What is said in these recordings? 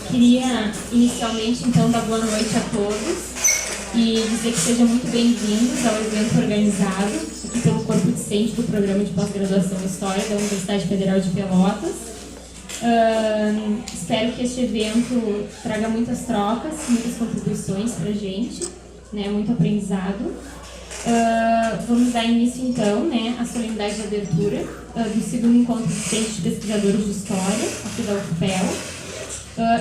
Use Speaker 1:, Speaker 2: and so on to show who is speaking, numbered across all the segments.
Speaker 1: Queria inicialmente então dar boa noite a todos e dizer que sejam muito bem-vindos ao evento organizado aqui pelo corpo discente do Programa de Pós-Graduação em História da Universidade Federal de Pelotas. Espero que este evento traga muitas trocas, muitas contribuições para a gente, né, muito aprendizado. Vamos dar início então, né, à solenidade de abertura do segundo encontro discente de pesquisadores de História aqui da UFPEL.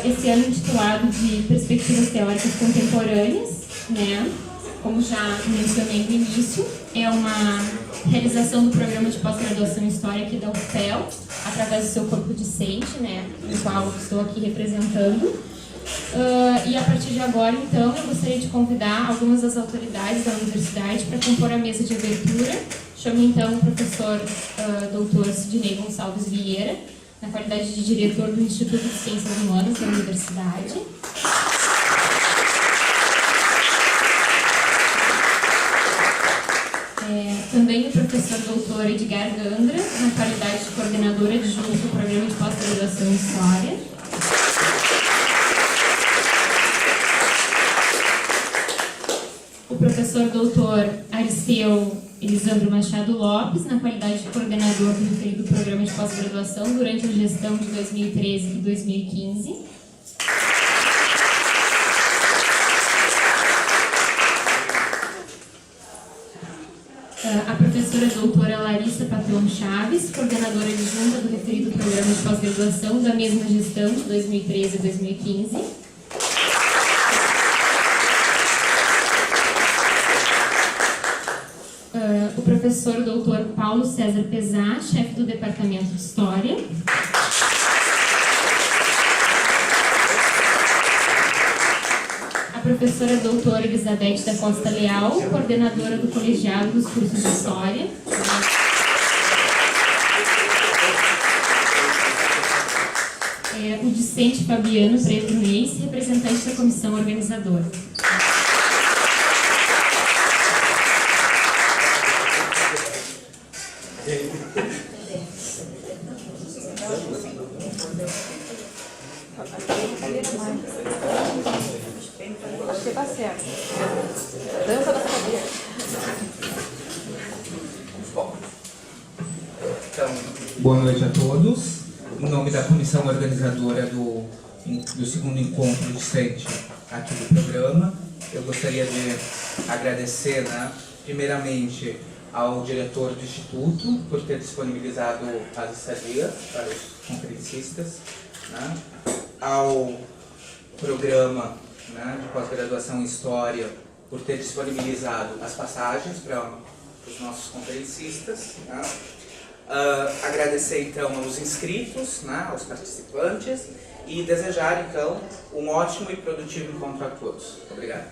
Speaker 1: Esse ano intitulado de Perspectivas Teóricas Contemporâneas, né? Como já mencionei no início, é uma realização do Programa de Pós-Graduação em História aqui da UFPEL, através do seu corpo discente, né? Do qual estou aqui representando. E a partir de agora, então, eu gostaria de convidar algumas das autoridades da universidade para compor a mesa de abertura. Chamo então o professor Dr. Sidney Gonçalves Vieira, na qualidade de diretor do Instituto de Ciências Humanas da Universidade. Também o professor Dr. Edgar Gandra, na qualidade de coordenadora adjunta do Programa de Pós-Graduação em História. O professor Dr. Aristeu Elisandro Machado Lopes, na qualidade de coordenador do referido Programa de Pós-Graduação durante a gestão de 2013 e 2015. A professora doutora Larissa Patrão Chaves, coordenadora adjunta do referido Programa de Pós-Graduação da mesma gestão de 2013 e 2015. O professor Dr. Paulo César Pesar, chefe do Departamento de História. A professora doutora Elizabeth da Costa Leal, coordenadora do colegiado dos cursos de História. O discente Fabiano Preto Neis, representante da comissão organizadora.
Speaker 2: Acho que tá certo. Dança da cadeira.
Speaker 3: Então, boa noite a todos. Em nome da comissão organizadora do segundo encontro discente aqui do programa, eu gostaria de agradecer, né, primeiramente ao diretor do Instituto por ter disponibilizado as estadias para os conferencistas, né, ao programa, né, de pós-graduação em História por ter disponibilizado as passagens para os nossos conferencistas, né. Agradecer então aos inscritos, né, aos participantes e desejar então um ótimo e produtivo encontro a todos. Obrigado.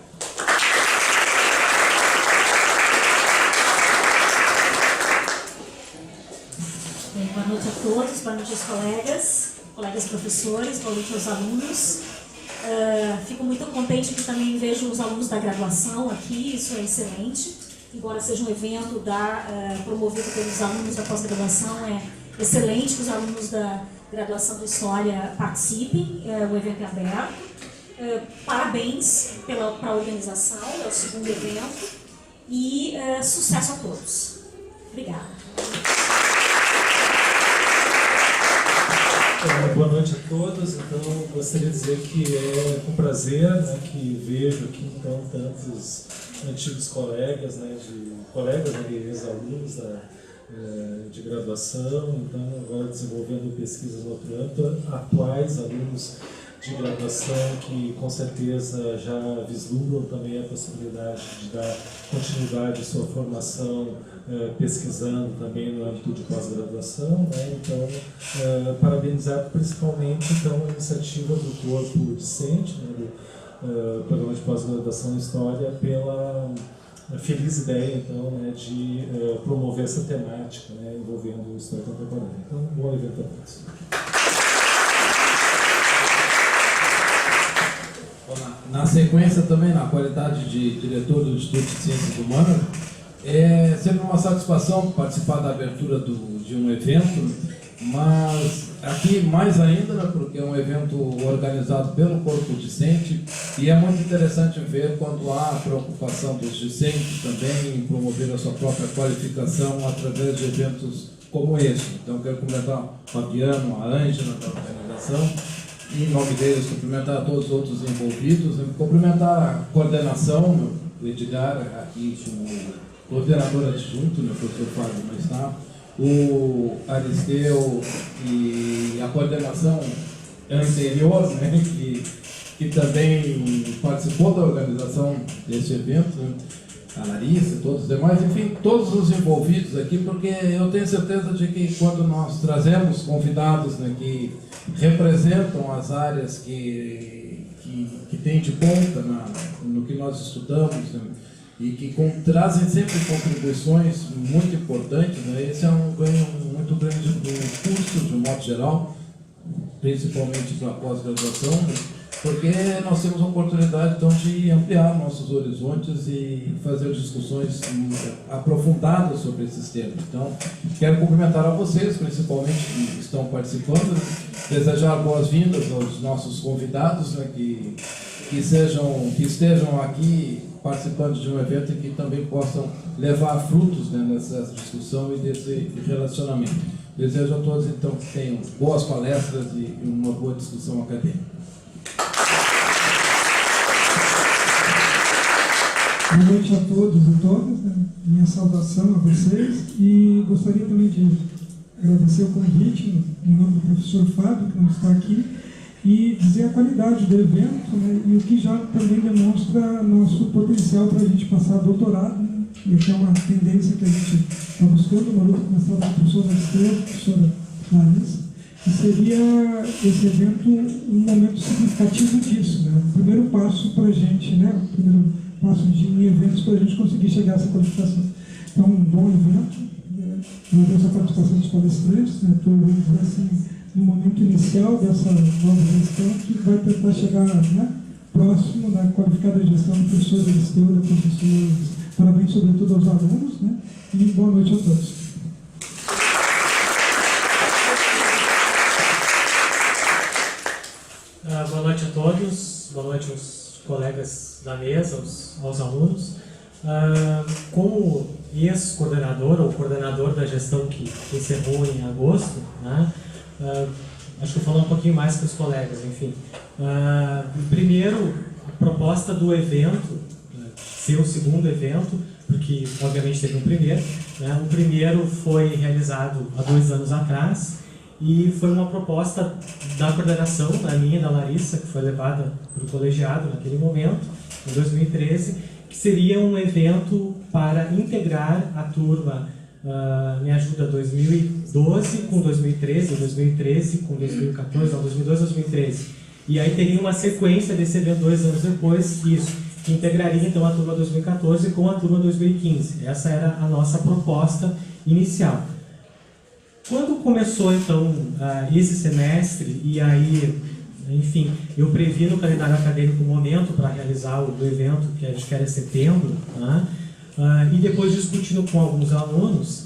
Speaker 4: Boa noite a todos, boa noite aos colegas professores, boa noite aos alunos. Fico muito contente que também vejo os alunos da graduação aqui, isso é excelente. Embora seja um evento promovido pelos alunos da pós-graduação, é excelente que os alunos da graduação de História participem, o evento é aberto. Parabéns para a organização, é o segundo evento, e sucesso a todos. Obrigada.
Speaker 5: Boa noite a todos. Então, gostaria de dizer que é com prazer, né, que vejo aqui então tantos antigos colegas, né, de ex-alunos de graduação, então agora desenvolvendo pesquisas no outro âmbito, atuais alunos de graduação que com certeza já vislumbram também a possibilidade de dar continuidade à sua formação pesquisando também no âmbito de pós-graduação, né? Então, parabenizar principalmente então, a iniciativa do corpo discente, né, do programa de pós-graduação em História, pela feliz ideia então, né, de promover essa temática, né, envolvendo a história contemporânea. Então, bom evento a todos.
Speaker 6: Na sequência também, na qualidade de diretor do Instituto de Ciências Humanas, é sempre uma satisfação participar da abertura de um evento Mas aqui mais ainda, né, porque é um evento organizado pelo corpo discente e é muito interessante ver quando há a preocupação dos discentes também em promover a sua própria qualificação através de eventos como esse. Então quero cumprimentar o Fabiano, a Ângela da organização e em nome deles cumprimentar todos os outros envolvidos, né, cumprimentar a coordenação, o Edgar aqui como coordenador adjunto, né, o professor Fábio Maestá, o Aristeu e a coordenação anterior, né, que também participou da organização desse evento, né, a Larissa, todos os demais, enfim, todos os envolvidos aqui, porque eu tenho certeza de que quando nós trazemos convidados, né, que representam as áreas que tem de ponta no que nós estudamos, né, e que trazem sempre contribuições muito importantes, né? Esse é um ganho muito grande do curso, de um modo geral, principalmente para a pós-graduação, né? Porque nós temos a oportunidade então, de ampliar nossos horizontes e fazer discussões aprofundadas sobre esses temas. Então, quero cumprimentar a vocês, principalmente que estão participando, desejar boas-vindas aos nossos convidados, né? que estejam aqui participando de um evento e que também possam levar frutos, né, nessa discussão e desse relacionamento. Desejo a todos, então, que tenham boas palestras e uma boa discussão acadêmica.
Speaker 7: Boa noite a todos e todas, né? Minha saudação a vocês e gostaria também de agradecer o convite em nome do professor Fábio, que não está aqui, e dizer a qualidade do evento, né, e o que já também demonstra nosso potencial para a gente passar doutorado, né, e que é uma tendência que a gente está buscando, uma luta começada pela professora Estrela, professora Larissa, e seria esse evento um momento significativo disso, né, o primeiro passo para a gente, né, o primeiro passo em eventos para a gente conseguir chegar a essa qualificação. Então, um bom evento, agradeço a participação dos palestrantes, né, estou assim, no momento inicial dessa nova gestão, que vai tentar chegar, né, próximo da qualificada gestão do professor Aristeu, da professora. Parabéns sobretudo aos alunos, né, e boa noite a todos.
Speaker 8: Boa noite a todos, boa noite aos colegas da mesa, aos alunos. Como ex-coordenador ou coordenador da gestão que encerrou em agosto, né, acho que eu vou falar um pouquinho mais com os colegas, enfim. Primeiro, a proposta do evento, ser o segundo evento, porque obviamente teve um primeiro, né? O primeiro foi realizado há 2 anos atrás e foi uma proposta da coordenação, da minha e da Larissa, que foi levada para o colegiado naquele momento, em 2013, que seria um evento para integrar a turma Me Ajuda 2012 com 2013, 2013 com 2014, não, 2012 2013. E aí teria uma sequência desse evento 2 anos depois, isso, que integraria então a turma 2014 com a turma 2015. Essa era a nossa proposta inicial. Quando começou então esse semestre, e aí, enfim, eu previ no calendário acadêmico o momento para realizar o evento, que a gente quer em setembro, né? E depois discutindo com alguns alunos,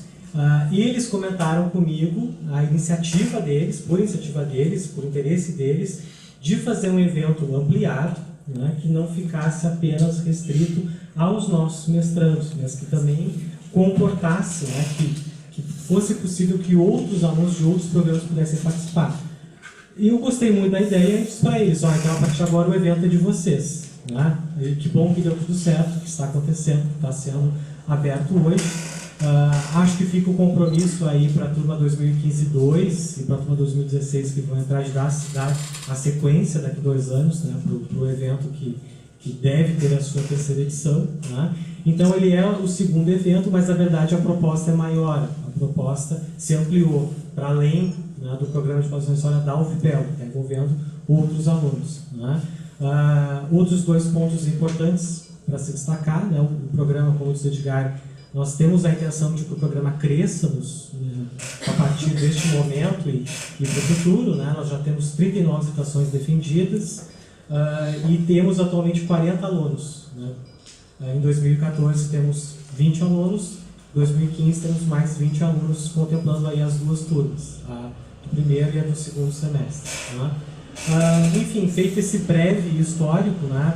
Speaker 8: eles comentaram comigo a iniciativa deles, por interesse deles, de fazer um evento ampliado, né, que não ficasse apenas restrito aos nossos mestrandos, mas que também comportasse, né, que fosse possível que outros alunos de outros programas pudessem participar. E eu gostei muito da ideia e disse para eles, então a partir de agora o evento é de vocês. Né? E que bom que deu tudo certo, que está acontecendo, que está sendo aberto hoje. Acho que fica o compromisso aí para a turma 2015-2 e para a turma 2016 que vão entrar de dar a sequência daqui 2 anos, né, para o evento que deve ter a sua 3ª edição. Né? Então ele é o segundo evento, mas na verdade a proposta é maior. A proposta se ampliou para além, né, do programa de pós-graduação história da UFPEL, que está envolvendo outros alunos. Né? Outros 2 pontos importantes para se destacar, né, o programa, como disse o Edgar, nós temos a intenção de que o programa cresça a partir deste momento e para o futuro. Né? Nós já temos 39 citações defendidas e temos atualmente 40 alunos. Né? Em 2014 temos 20 alunos, em 2015 temos mais 20 alunos, contemplando aí as 2 turmas, a primeiro e a do segundo semestre. Né? Enfim, feito esse breve histórico, né,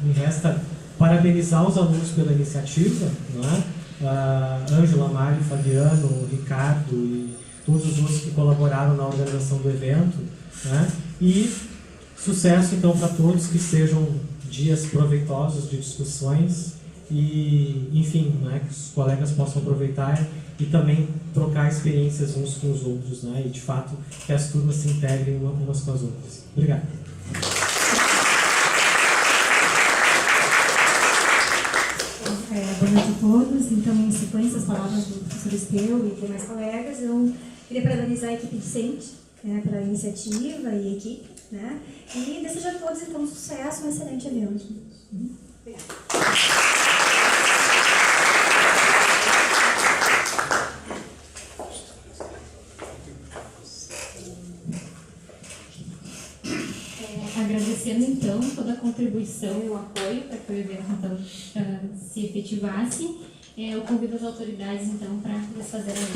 Speaker 8: me resta parabenizar os alunos pela iniciativa, né? Ângela, Mário, Fabiano, Ricardo e todos os outros que colaboraram na organização do evento, né? E sucesso então para todos, que sejam dias proveitosos de discussões e, enfim, né, que os colegas possam aproveitar e também trocar experiências uns com os outros, né? E de fato que as turmas se integrem umas com as outras. Obrigado.
Speaker 9: Boa noite a todos. Então, em sequência, as palavras do professor Esteu e demais colegas, eu queria parabenizar a equipe discente, né, pela iniciativa e equipe, né, e desejar a todos, então, sucesso, um excelente evento. Obrigada.
Speaker 1: Agradecendo, então, toda a contribuição e o apoio para que o evento, então, se efetivasse, eu convido as autoridades, então, para nos fazer a mesa.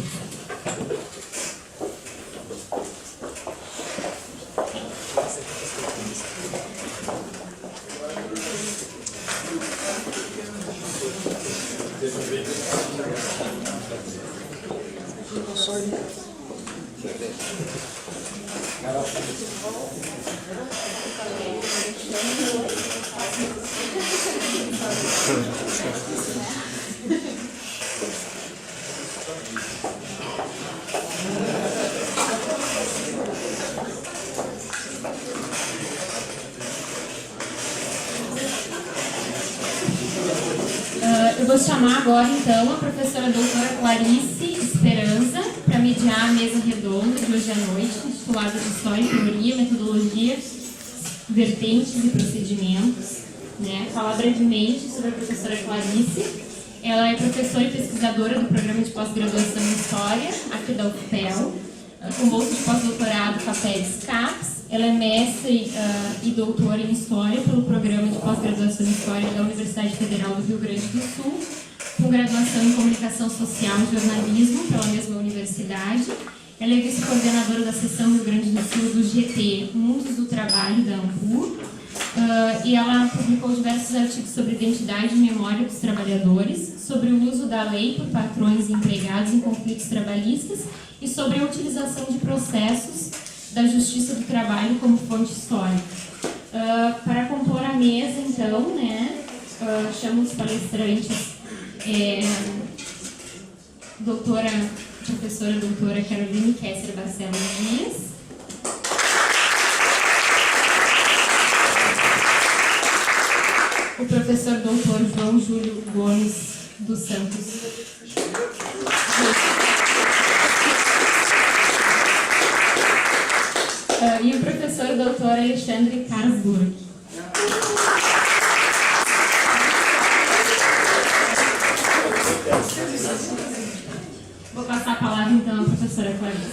Speaker 1: Eu vou chamar agora, então, a professora doutora Clarice Esperança para mediar a mesa redonda de hoje à noite, intitulada de História e Teoria, Metodologia, Vertentes e Procedimentos. Né? Falar brevemente sobre a professora Clarice. Ela é professora e pesquisadora do Programa de Pós-Graduação em História, aqui da UFPEL, com bolsa de pós-doutorado FAPESC-CAPES. Ela é mestre e doutora em História pelo Programa de Pós-Graduação em História da Universidade Federal do Rio Grande do Sul, com graduação em Comunicação Social e Jornalismo pela mesma universidade. Ela é vice-coordenadora da seção Rio Grande do Sul do GT Mundos do Trabalho, da AMPU, e ela publicou diversos artigos sobre identidade e memória dos trabalhadores, sobre o uso da lei por patrões e empregados em conflitos trabalhistas e sobre a utilização de processos da Justiça do Trabalho como fonte histórica. Para compor a mesa, então, né, chamo os palestrantes professora doutora Caroline Kessler Barcelos Dias, o professor doutor João Júlio Gomes dos Santos, e o professor doutor Alexandre Karlsburg. Vou passar a palavra, então, à professora Clarice.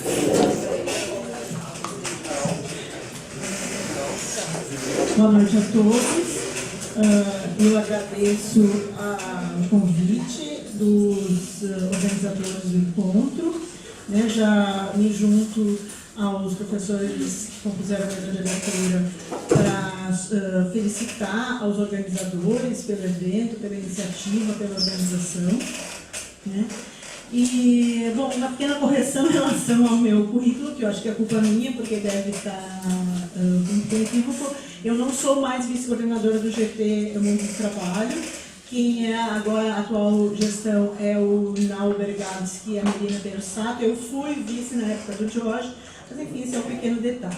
Speaker 10: Boa noite a todos. Eu agradeço o convite dos organizadores do encontro. Né? Já me junto aos professores que compuseram a mesa de abertura para felicitar aos organizadores pelo evento, pela iniciativa, pela organização. Né? E, bom, uma pequena correção em relação ao meu currículo, que eu acho que é culpa minha, porque deve estar muito equívoco. Eu não sou mais vice-coordenadora do GT Mundo do Trabalho. Quem é agora a atual gestão é o Nauber Gades, que é a Melina Bersato. Eu fui vice na época do Jorge, mas enfim, esse é um pequeno detalhe.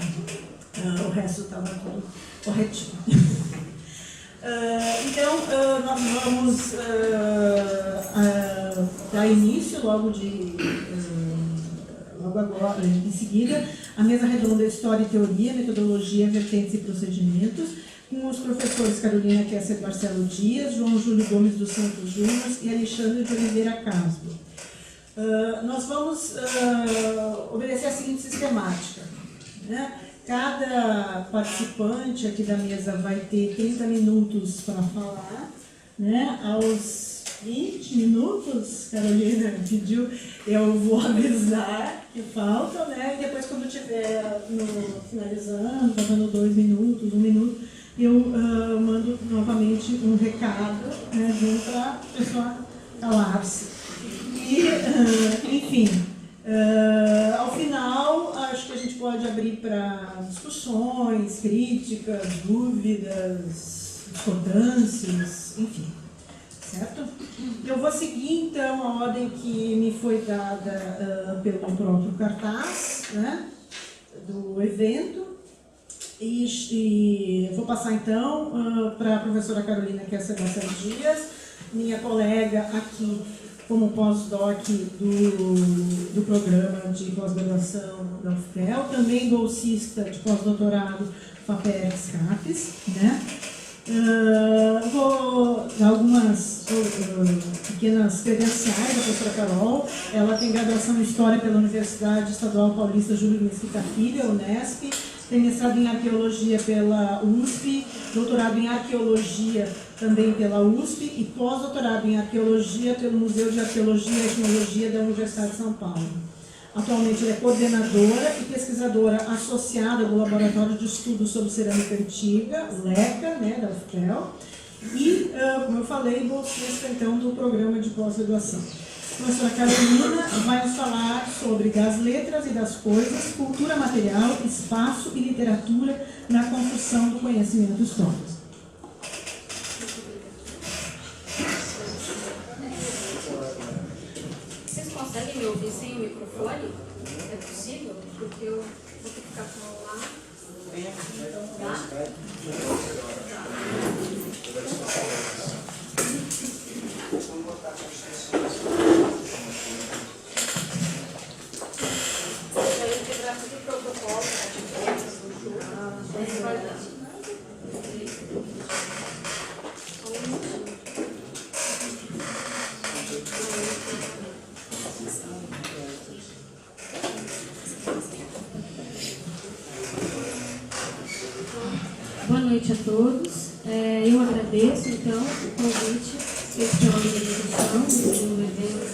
Speaker 10: O resto estava tudo corretinho. Então, nós vamos dar início logo agora, em seguida, a mesa redonda História e Teoria, Metodologia, Vertentes e Procedimentos, com os professores Carolina Kessler Barcelos Dias, João Júlio Gomes dos Santos Júnior e Alexandre de Oliveira Casbo. Nós vamos obedecer a seguinte sistemática. Né? Cada participante aqui da mesa vai ter 30 minutos para falar. Né? Aos 20 minutos, Carolina pediu, eu vou avisar que faltam, né? E depois, quando estiver finalizando, faltando 2 minutos, 1 minuto, eu mando novamente um recado, né, para a pessoa calar-se. E, enfim, ao final, acho que a gente pode abrir para discussões, críticas, dúvidas, discordâncias, enfim. Certo? Eu vou seguir, então, a ordem que me foi dada pelo próprio cartaz, né, do evento. E vou passar, então, para a professora Carolina Sebastião Dias, minha colega aqui como pós-doc do programa de pós-graduação da UFPEL, também bolsista de pós-doutorado FAPERGS-CAPES, né? Vou dar algumas pequenas credenciais da professora Carol. Ela tem graduação em História pela Universidade Estadual Paulista Júlio Mesquita Filho, Unesp, tem mestrado em Arqueologia pela USP, doutorado em Arqueologia também pela USP e pós-doutorado em Arqueologia pelo Museu de Arqueologia e Etnologia da Universidade de São Paulo. Atualmente ela é coordenadora e pesquisadora associada do Laboratório de Estudos sobre Cerâmica Antiga, LECA, né, da UFPEL, e, como eu falei, bolsista, então, do programa de pós-graduação. A professora Carolina vai nos falar sobre das letras e das coisas, cultura material, espaço e literatura na construção do conhecimento histórico.
Speaker 11: Vocês conseguem me ouvir sem o microfone? É possível? Porque eu vou ter que ficar com o lá.
Speaker 1: Boa noite a todos. Eu agradeço, então, o convite pela organização do evento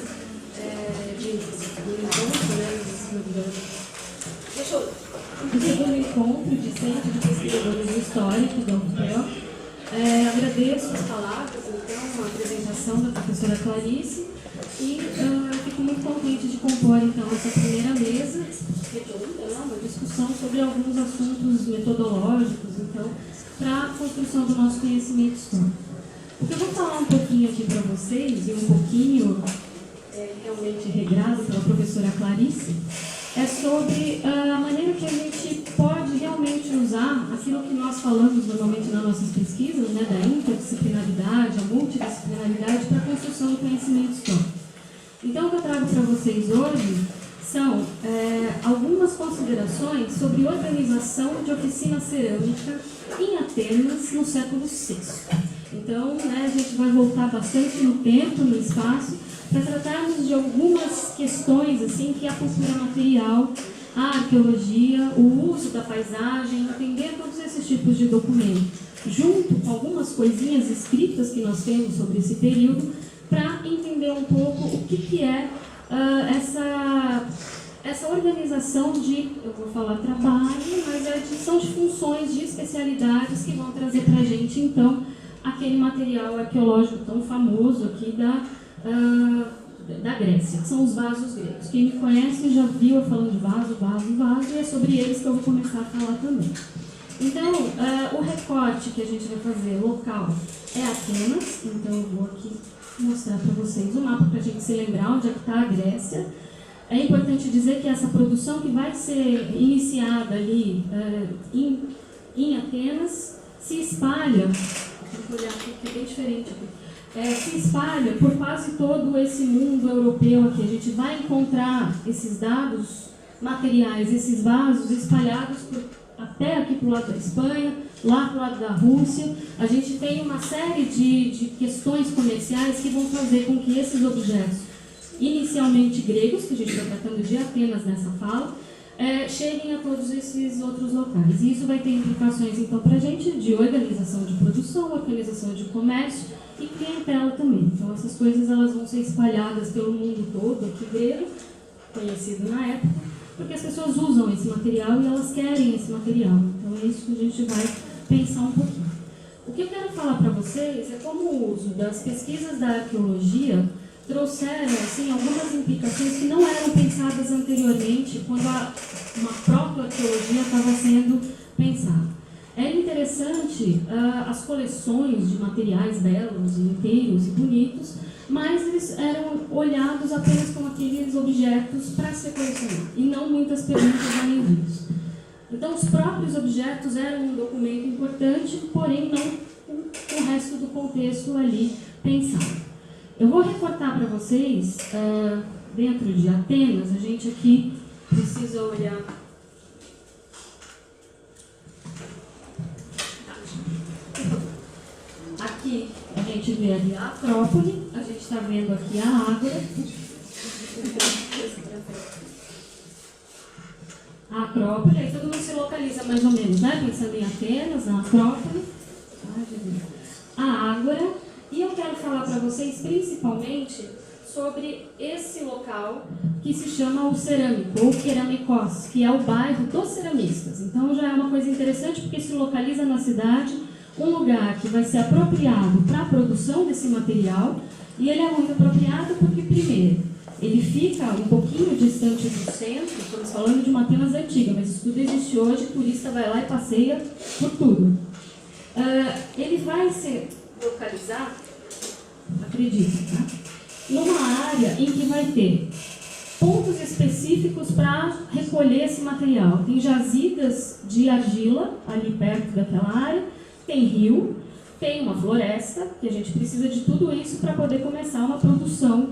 Speaker 1: do encontro, né, do segundo encontro de Centro de Pesquisadores Históricos da UFPEL. Agradeço as palavras, então, a apresentação da professora Clarice e fico muito contente de compor, então, essa primeira mesa, uma discussão sobre alguns assuntos metodológicos, então, para a construção do nosso conhecimento histórico. O que eu vou falar um pouquinho aqui para vocês, e um pouquinho realmente regrado pela professora Clarice, é sobre a maneira que a gente pode realmente usar aquilo que nós falamos normalmente nas nossas pesquisas, né, da interdisciplinaridade, a multidisciplinaridade para a construção do conhecimento histórico. Então, o que eu trago para vocês hoje são algumas considerações sobre organização de oficina cerâmica em Atenas no século VI. Então, né, a gente vai voltar bastante no tempo, no espaço, para tratarmos de algumas questões assim, que é a cultura material, a arqueologia, o uso da paisagem, entender todos esses tipos de documentos, junto com algumas coisinhas escritas que nós temos sobre esse período, para entender um pouco o que é essa organização de, eu vou falar trabalho, mas são de funções, de especialidades que vão trazer para a gente, então, aquele material arqueológico tão famoso aqui da Grécia, que são os vasos gregos. Quem me conhece já viu eu falando de vaso, e é sobre eles que eu vou começar a falar também. Então, o recorte que a gente vai fazer local é Atenas, então eu vou aqui mostrar para vocês o mapa para a gente se lembrar onde é que está a Grécia. É importante dizer que essa produção que vai ser iniciada ali em Atenas se espalha, vou olhar aqui que é bem diferente aqui, se espalha por quase todo esse mundo europeu aqui. A gente vai encontrar esses dados materiais, esses vasos espalhados até aqui para o lado da Espanha, lá para o lado da Rússia. A gente tem uma série de questões comerciais que vão fazer com que esses objetos, inicialmente gregos, que a gente está tratando de Atenas nessa fala, cheguem a todos esses outros locais. E isso vai ter implicações, então, para a gente de organização de produção, organização de comércio e clientela também. Então, essas coisas elas vão ser espalhadas pelo mundo todo, aqui grego, conhecido na época, porque as pessoas usam esse material e elas querem esse material. Então, é isso que a gente vai pensar um pouquinho. O que eu quero falar para vocês é como o uso das pesquisas da arqueologia trouxeram assim, algumas implicações que não eram pensadas anteriormente quando uma própria arqueologia estava sendo pensada. É interessante as coleções de materiais belos, inteiros e bonitos, mas eles eram olhados apenas como aqueles objetos para ser colecionados, e não muitas perguntas além disso. Então, os próprios objetos eram um documento importante, porém não com o resto do contexto ali pensado. Eu vou recortar para vocês, dentro de Atenas, a gente aqui precisa olhar... Aqui a gente vê ali a Acrópole, a gente está vendo aqui a Ágora. A Acrópole, aí todo mundo se localiza mais ou menos, né? Pensando em Atenas, na Acrópole. A Ágora. E eu quero falar para vocês principalmente sobre esse local que se chama o Cerâmico, ou Keramikos, que é o bairro dos ceramistas. Então já é uma coisa interessante porque se localiza na cidade um lugar que vai ser apropriado para a produção desse material, e ele é muito apropriado porque, primeiro, ele fica um pouquinho distante do centro. Estamos falando de uma Atenas antiga, mas isso tudo existe hoje, o turista vai lá e passeia por tudo. Ele vai ser localizado, acredito, tá? Numa área em que vai ter pontos específicos para recolher esse material. Tem jazidas de argila ali perto daquela área, tem rio, tem uma floresta, que a gente precisa de tudo isso para poder começar uma produção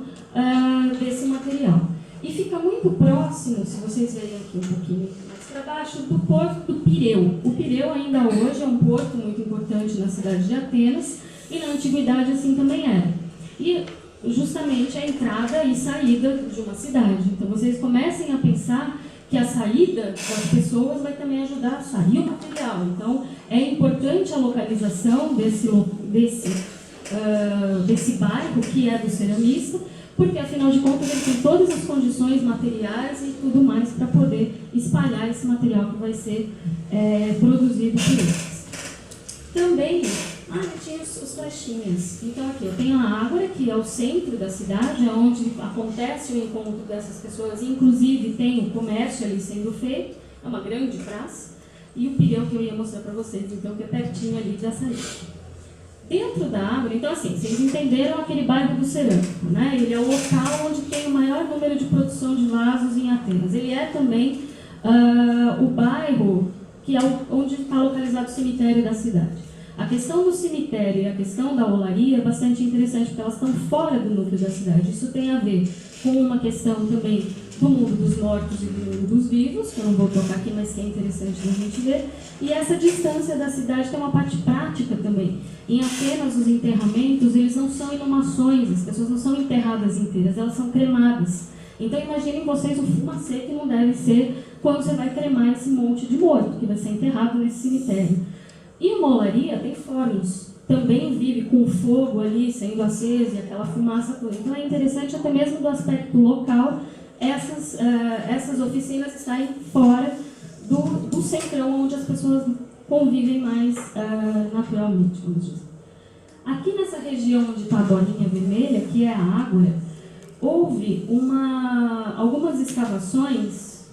Speaker 1: desse material. E fica muito próximo, se vocês verem aqui um pouquinho mais para baixo, do porto do Pireu. O Pireu ainda hoje é um porto muito importante na cidade de Atenas, e na antiguidade assim também era. E justamente a entrada e saída de uma cidade. Então vocês comecem a pensar que a saída das pessoas vai também ajudar a sair o material. Então é importante a localização desse bairro que é do ceramista, porque afinal de contas ele tem todas as condições materiais e tudo mais para poder espalhar esse material que vai ser produzido por eles. Também, tinha os flechinhas. Então aqui eu tenho a Ágora, que é o centro da cidade, onde acontece o encontro dessas pessoas, inclusive tem o comércio ali sendo feito, é uma grande praça, e o Pireu que eu ia mostrar para vocês, então que é pertinho ali de Açaí. Dentro da Ágora, então assim, vocês entenderam aquele bairro do Cerâmico, né? Ele é o local onde tem o maior número de produção de vasos em Atenas. Ele é também o bairro que é onde está localizado o cemitério da cidade. A questão do cemitério e a questão da olaria é bastante interessante, porque elas estão fora do núcleo da cidade. Isso tem a ver com uma questão também do mundo dos mortos e do mundo dos vivos, que eu não vou tocar aqui, mas que é interessante da gente ver. E essa distância da cidade tem uma parte prática também. Em Atenas, os enterramentos, eles não são inumações, as pessoas não são enterradas inteiras, elas são cremadas. Então imaginem vocês o fumacê que não deve ser quando você vai cremar esse monte de morto, que vai ser enterrado nesse cemitério. E uma olaria tem fornos, também vive com o fogo ali sendo aceso e aquela fumaça toda. Então é interessante até mesmo do aspecto local essas oficinas estarem fora do centrão, onde as pessoas convivem mais naturalmente, vamos dizer. Aqui nessa região onde está a bolinha vermelha, que é a Ágora, houve algumas escavações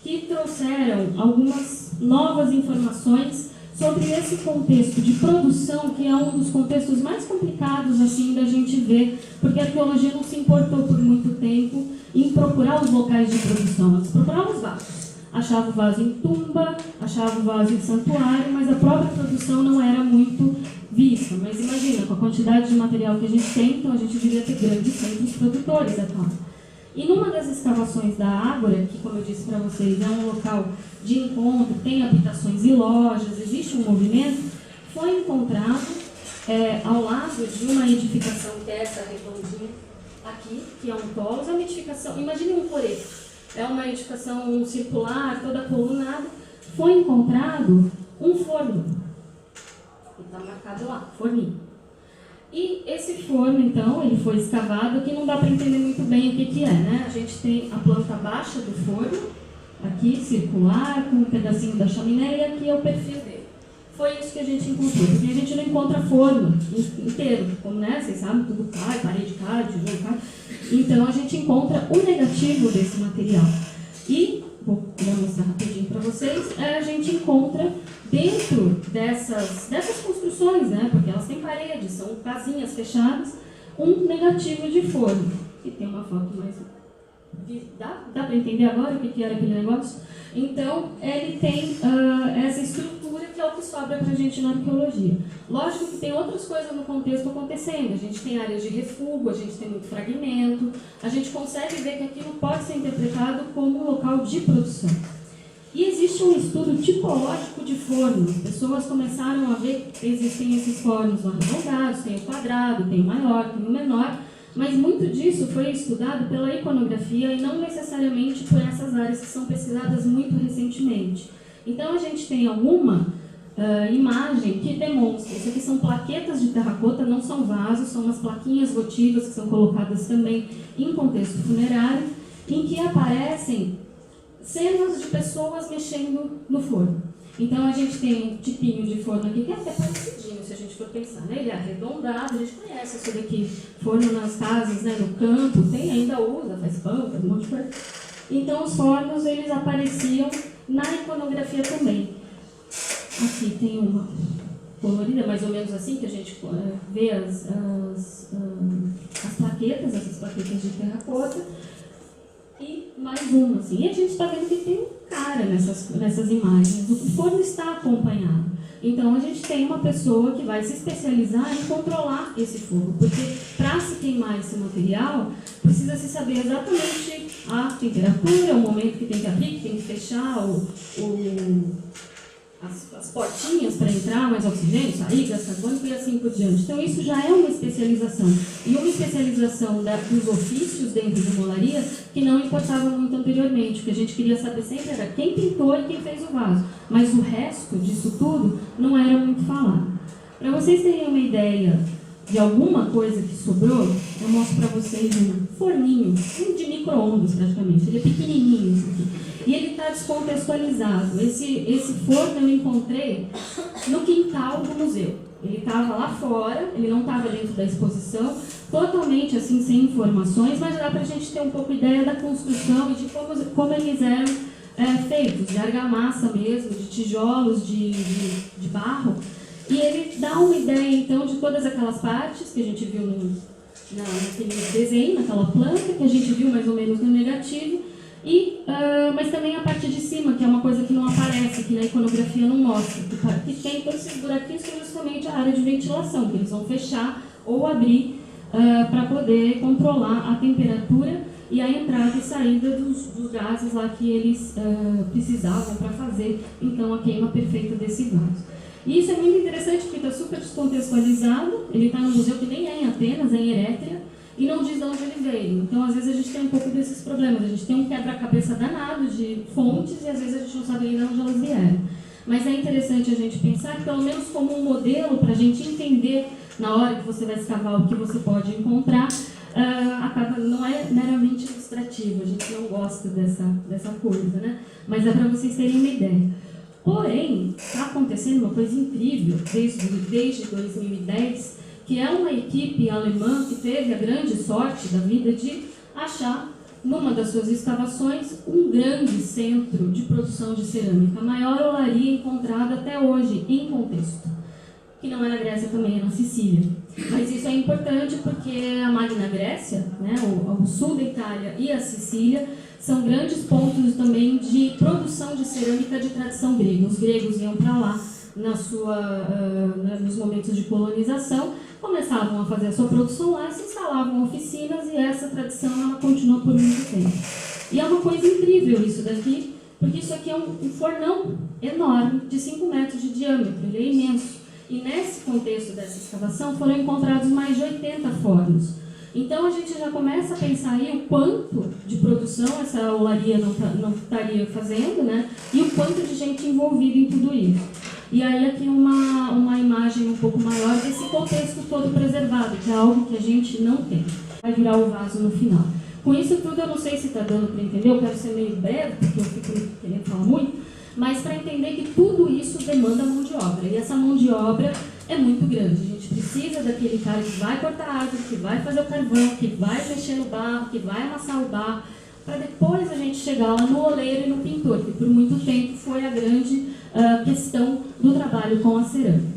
Speaker 1: que trouxeram algumas novas informações sobre esse contexto de produção, que é um dos contextos mais complicados assim da gente ver, porque a arqueologia não se importou por muito tempo em procurar os locais de produção. Eles procuravam os vasos. Achava o vaso em tumba, achava o vaso em santuário, mas a própria produção não era muito vista. Mas imagina, com a quantidade de material que a gente tem, então a gente devia ter grandes centros produtores, é claro. E numa das escavações da Ágora, que como eu disse para vocês, é um local de encontro, tem habitações e lojas, existe um movimento, foi encontrado ao lado de uma edificação que é essa redondinha aqui, que é um tolos, é uma edificação, imagine um coreto. é uma edificação circular, toda colunada, foi encontrado um forno. E está marcado lá, forninho. E esse forno, então, ele foi escavado, que não dá para entender muito bem o que é, né? A gente tem a planta baixa do forno, aqui, circular, com um pedacinho da chaminé, e aqui é o perfil dele. Foi isso que a gente encontrou, porque a gente não encontra forno inteiro, como, né, vocês sabem, tudo cai, parede cai, tijolo cai. Então, a gente encontra o negativo desse material. E, vou mostrar rapidinho para vocês, a gente encontra dentro dessas construções, né, porque elas têm paredes, são casinhas fechadas, um negativo de forno. E tem uma foto mais... Dá para entender agora o que era aquele negócio? Então, ele tem essa estrutura que é o que sobra para a gente na arqueologia. Lógico que tem outras coisas no contexto acontecendo. A gente tem áreas de refúgio, a gente tem muito fragmento, a gente consegue ver que aquilo pode ser interpretado como um local de produção. E existe um estudo tipológico de fornos. Pessoas começaram a ver que existem esses fornos arredondados, tem o quadrado, tem o maior, tem o menor, mas muito disso foi estudado pela iconografia e não necessariamente por essas áreas que são pesquisadas muito recentemente. Então a gente tem alguma imagem que demonstra, isso aqui são plaquetas de terracota, não são vasos, são umas plaquinhas votivas que são colocadas também em contexto funerário, em que aparecem cenas de pessoas mexendo no forno. Então a gente tem um tipinho de forno aqui que é até parecidinho, se a gente for pensar, né? Ele é arredondado, a gente conhece isso daqui, forno nas casas, né? No campo, tem, ainda usa, faz pão, faz um monte de coisa. Então os fornos, eles apareciam na iconografia também. Aqui tem uma colorida, mais ou menos assim, que a gente vê as plaquetas, essas plaquetas de terracota. E mais uma, assim. E a gente está vendo que tem um cara nessas imagens. O forno está acompanhado. Então, a gente tem uma pessoa que vai se especializar em controlar esse fogo. Porque, para se queimar esse material, precisa se saber exatamente a temperatura, o momento que tem que abrir, que tem que fechar as portinhas para entrar mais oxigênio, sair, gás carbônico e assim por diante. Então, isso já é uma especialização. E uma especialização dos ofícios dentro de molaria que não importava muito anteriormente. O que a gente queria saber sempre era quem pintou e quem fez o vaso. Mas o resto disso tudo não era muito falado. Para vocês terem uma ideia de alguma coisa que sobrou, eu mostro para vocês um forninho, de micro-ondas praticamente. Ele é pequenininho, isso aqui. E ele está descontextualizado. Esse forno eu encontrei no quintal do museu. Ele estava lá fora, ele não estava dentro da exposição, totalmente assim, sem informações, mas dá para a gente ter um pouco ideia da construção e de como eles eram feitos, de argamassa mesmo, de tijolos, de barro. E ele dá uma ideia, então, de todas aquelas partes que a gente viu naquele desenho, naquela planta, que a gente viu mais ou menos no negativo, mas também a parte de cima, que é uma coisa que não aparece, que na iconografia não mostra, que tem todos esses buraquinhos que é justamente a área de ventilação, que eles vão fechar ou abrir para poder controlar a temperatura e a entrada e saída dos gases lá que eles precisavam para fazer, então, a queima perfeita desse vaso. E isso é muito interessante porque está super descontextualizado, ele está no museu que nem é em Atenas, é em Erétria, e não diz de onde ele veio. Então, às vezes, a gente tem um pouco desses problemas. A gente tem um quebra-cabeça danado de fontes e, às vezes, a gente não sabe ainda onde elas vieram. Mas é interessante a gente pensar, pelo menos como um modelo, para a gente entender, na hora que você vai escavar, o que você pode encontrar, não é meramente ilustrativo. A gente não gosta dessa coisa, né? Mas é para vocês terem uma ideia. Porém, está acontecendo uma coisa incrível desde 2010, que é uma equipe alemã que teve a grande sorte da vida de achar, numa das suas escavações, um grande centro de produção de cerâmica, a maior olaria encontrada até hoje em contexto, que não é na Grécia também, é na Sicília. Mas isso é importante porque a Magna Grécia, né, o sul da Itália e a Sicília, são grandes pontos também de produção de cerâmica de tradição grega. Os gregos iam para lá nos momentos de colonização, começavam a fazer a sua produção lá, se instalavam oficinas e essa tradição ela continua por muito tempo. E é uma coisa incrível isso daqui, porque isso aqui é um fornão enorme, de 5 metros de diâmetro, ele é imenso. E nesse contexto dessa escavação foram encontrados mais de 80 fornos. Então a gente já começa a pensar aí o quanto de produção essa olaria não estaria fazendo, né? E o quanto de gente envolvida em tudo isso. E aí aqui uma imagem um pouco maior desse contexto todo preservado, que é algo que a gente não tem. Vai virar o vaso no final. Com isso tudo, eu não sei se está dando para entender, eu quero ser meio breve, porque eu fico querendo falar muito, mas para entender que tudo isso demanda mão de obra. E essa mão de obra é muito grande. A gente precisa daquele cara que vai cortar a árvore, que vai fazer o carvão, que vai mexer no barro, que vai amassar o barro, para depois a gente chegar lá no oleiro e no pintor, que por muito tempo foi a grande questão do trabalho com a cerâmica.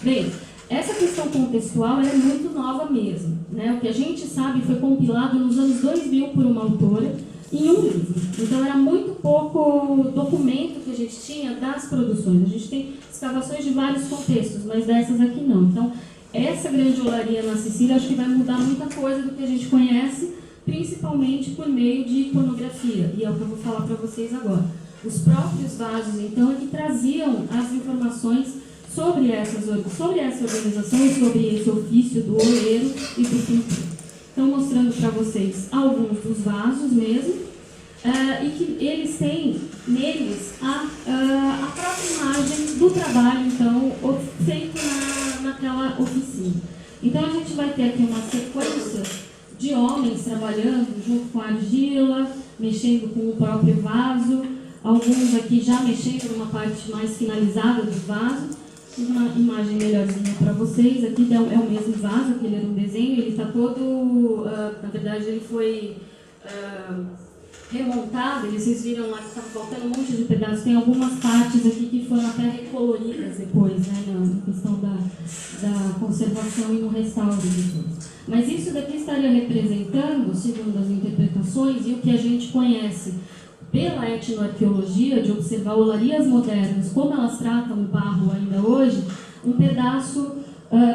Speaker 1: Bem, essa questão contextual é muito nova mesmo, né? O que a gente sabe foi compilado nos anos 2000 por uma autora em um livro. Então era muito pouco documento que a gente tinha das produções. A gente tem escavações de vários contextos, mas dessas aqui não. Então essa grande olaria na Sicília acho que vai mudar muita coisa do que a gente conhece, principalmente por meio de iconografia. E é o que eu vou falar para vocês agora. Os próprios vasos, então, é que traziam as informações sobre essa organização e sobre esse ofício do oleiro e do pintor. Então, mostrando para vocês alguns dos vasos mesmo, e que eles têm neles a própria imagem do trabalho, então, feito naquela oficina. Então, a gente vai ter aqui uma sequência de homens trabalhando junto com a argila, mexendo com o próprio vaso, alguns aqui já mexendo numa parte mais finalizada do vaso. Uma imagem melhorzinha para vocês. Aqui é o mesmo vaso, aquele era um desenho, ele está todo, na verdade ele foi remontado, vocês viram lá que estava faltando um monte de pedaços, tem algumas partes aqui que foram até recoloridas depois, né, na questão da conservação e no restauro depois. Mas isso daqui estaria representando, segundo as interpretações e o que a gente conhece pela etnoarqueologia, de observar olarias modernas, como elas tratam o barro ainda hoje, um pedaço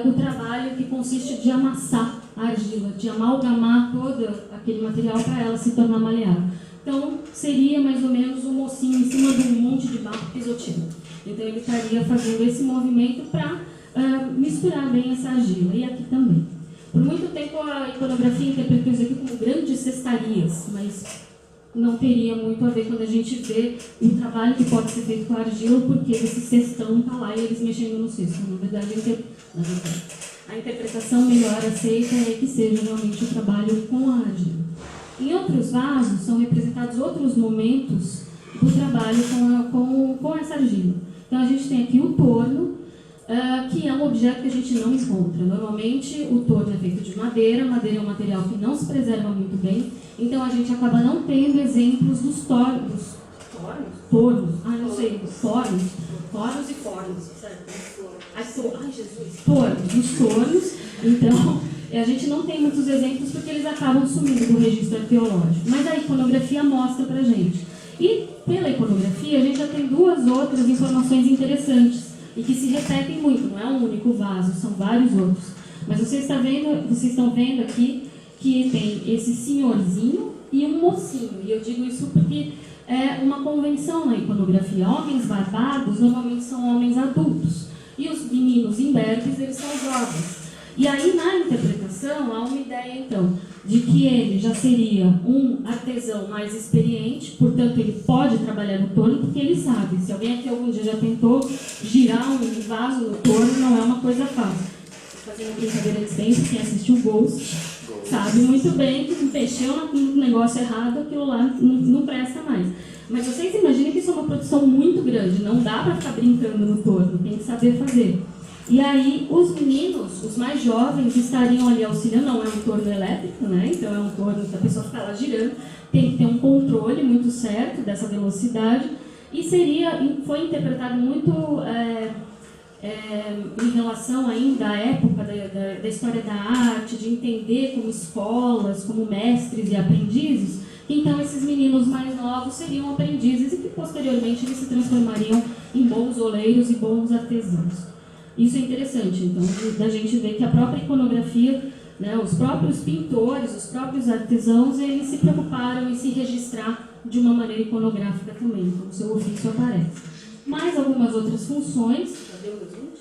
Speaker 1: do trabalho que consiste de amassar a argila, de amalgamar todo aquele material para ela se tornar maleável. Então, seria mais ou menos um mocinho em cima de um monte de barro pisoteado. Então, ele estaria fazendo esse movimento para misturar bem essa argila. E aqui também. Por muito tempo, a iconografia interpretou isso aqui como grandes cestarias, mas não teria muito a ver quando a gente vê o trabalho que pode ser feito com a argila, porque esse cestão está lá e eles mexendo no cesto. Na verdade, a interpretação melhor aceita é que seja realmente o trabalho com a argila. Em outros vasos, são representados outros momentos do trabalho com essa argila. Então, a gente tem aqui o torno, que é um objeto que a gente não encontra. Normalmente, o torno é feito de madeira. Madeira é um material que não se preserva muito bem. Então, a gente acaba não tendo exemplos dos tornos. Tornos? Ah, não sei. Tornos. Tornos e fornos, certo? Ai, Jesus. Tornos. Os tornos. Então, a gente não tem muitos exemplos porque eles acabam sumindo do registro arqueológico. Mas a iconografia mostra pra gente. E, pela iconografia, a gente já tem duas outras informações interessantes e que se repetem muito. Não é um único vaso, são vários outros. Mas vocês estão vendo aqui que tem esse senhorzinho e um mocinho. E eu digo isso porque é uma convenção na iconografia. Homens barbados normalmente são homens adultos. E os meninos imberbes, eles são jovens. E aí, na interpretação, há uma ideia, então, de que ele já seria um artesão mais experiente, portanto, ele pode trabalhar no torno, porque ele sabe. Se alguém aqui algum dia já tentou girar um vaso no torno, não é uma coisa fácil. Fazendo brincadeira de sempre, quem assistiu Ghost sabe muito bem que mexeu no negócio errado, aquilo lá não presta mais. Mas vocês imaginem que isso é uma produção muito grande, não dá para ficar brincando no torno, tem que saber fazer. E aí, os meninos, os mais jovens, estariam ali auxiliando. Não é um torno elétrico, né? Então, é um torno que a pessoa fica lá girando. Tem que ter um controle muito certo dessa velocidade. E foi interpretado muito em relação ainda à época da história da arte, de entender como escolas, como mestres e aprendizes. Então, esses meninos mais novos seriam aprendizes e que, posteriormente, eles se transformariam em bons oleiros e bons artesãos. Isso é interessante, então, da gente ver que a própria iconografia, né, os próprios pintores, os próprios artesãos, eles se preocuparam em se registrar de uma maneira iconográfica também, então o seu ofício aparece. Mais algumas outras funções. Já deu 2 minutos?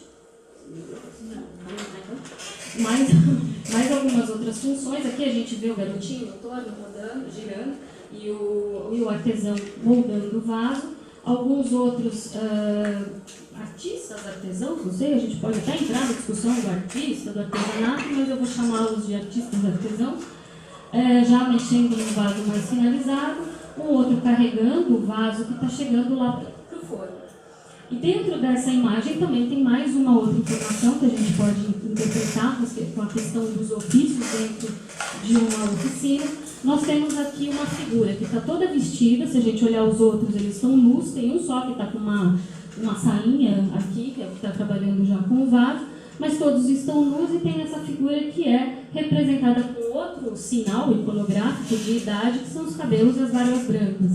Speaker 1: Não. Mais mais algumas outras funções. Aqui a gente vê o garotinho no torno, rodando, girando, e o artesão moldando o vaso. Alguns outros artistas, artesãos, não sei, a gente pode até entrar na discussão do artista, do artesanato, mas eu vou chamá-los de artistas artesãos, já mexendo no vaso mais finalizado, um outro carregando o vaso que está chegando lá para o forno. E dentro dessa imagem também tem mais uma outra informação que a gente pode interpretar com a questão dos ofícios dentro de uma oficina. Nós temos aqui uma figura que está toda vestida, se a gente olhar os outros, eles estão nus, tem um só que está com uma sainha aqui, que é o que está trabalhando já com o vaso, mas todos estão nus e tem essa figura que é representada com outro sinal iconográfico de idade, que são os cabelos e as barbas brancas.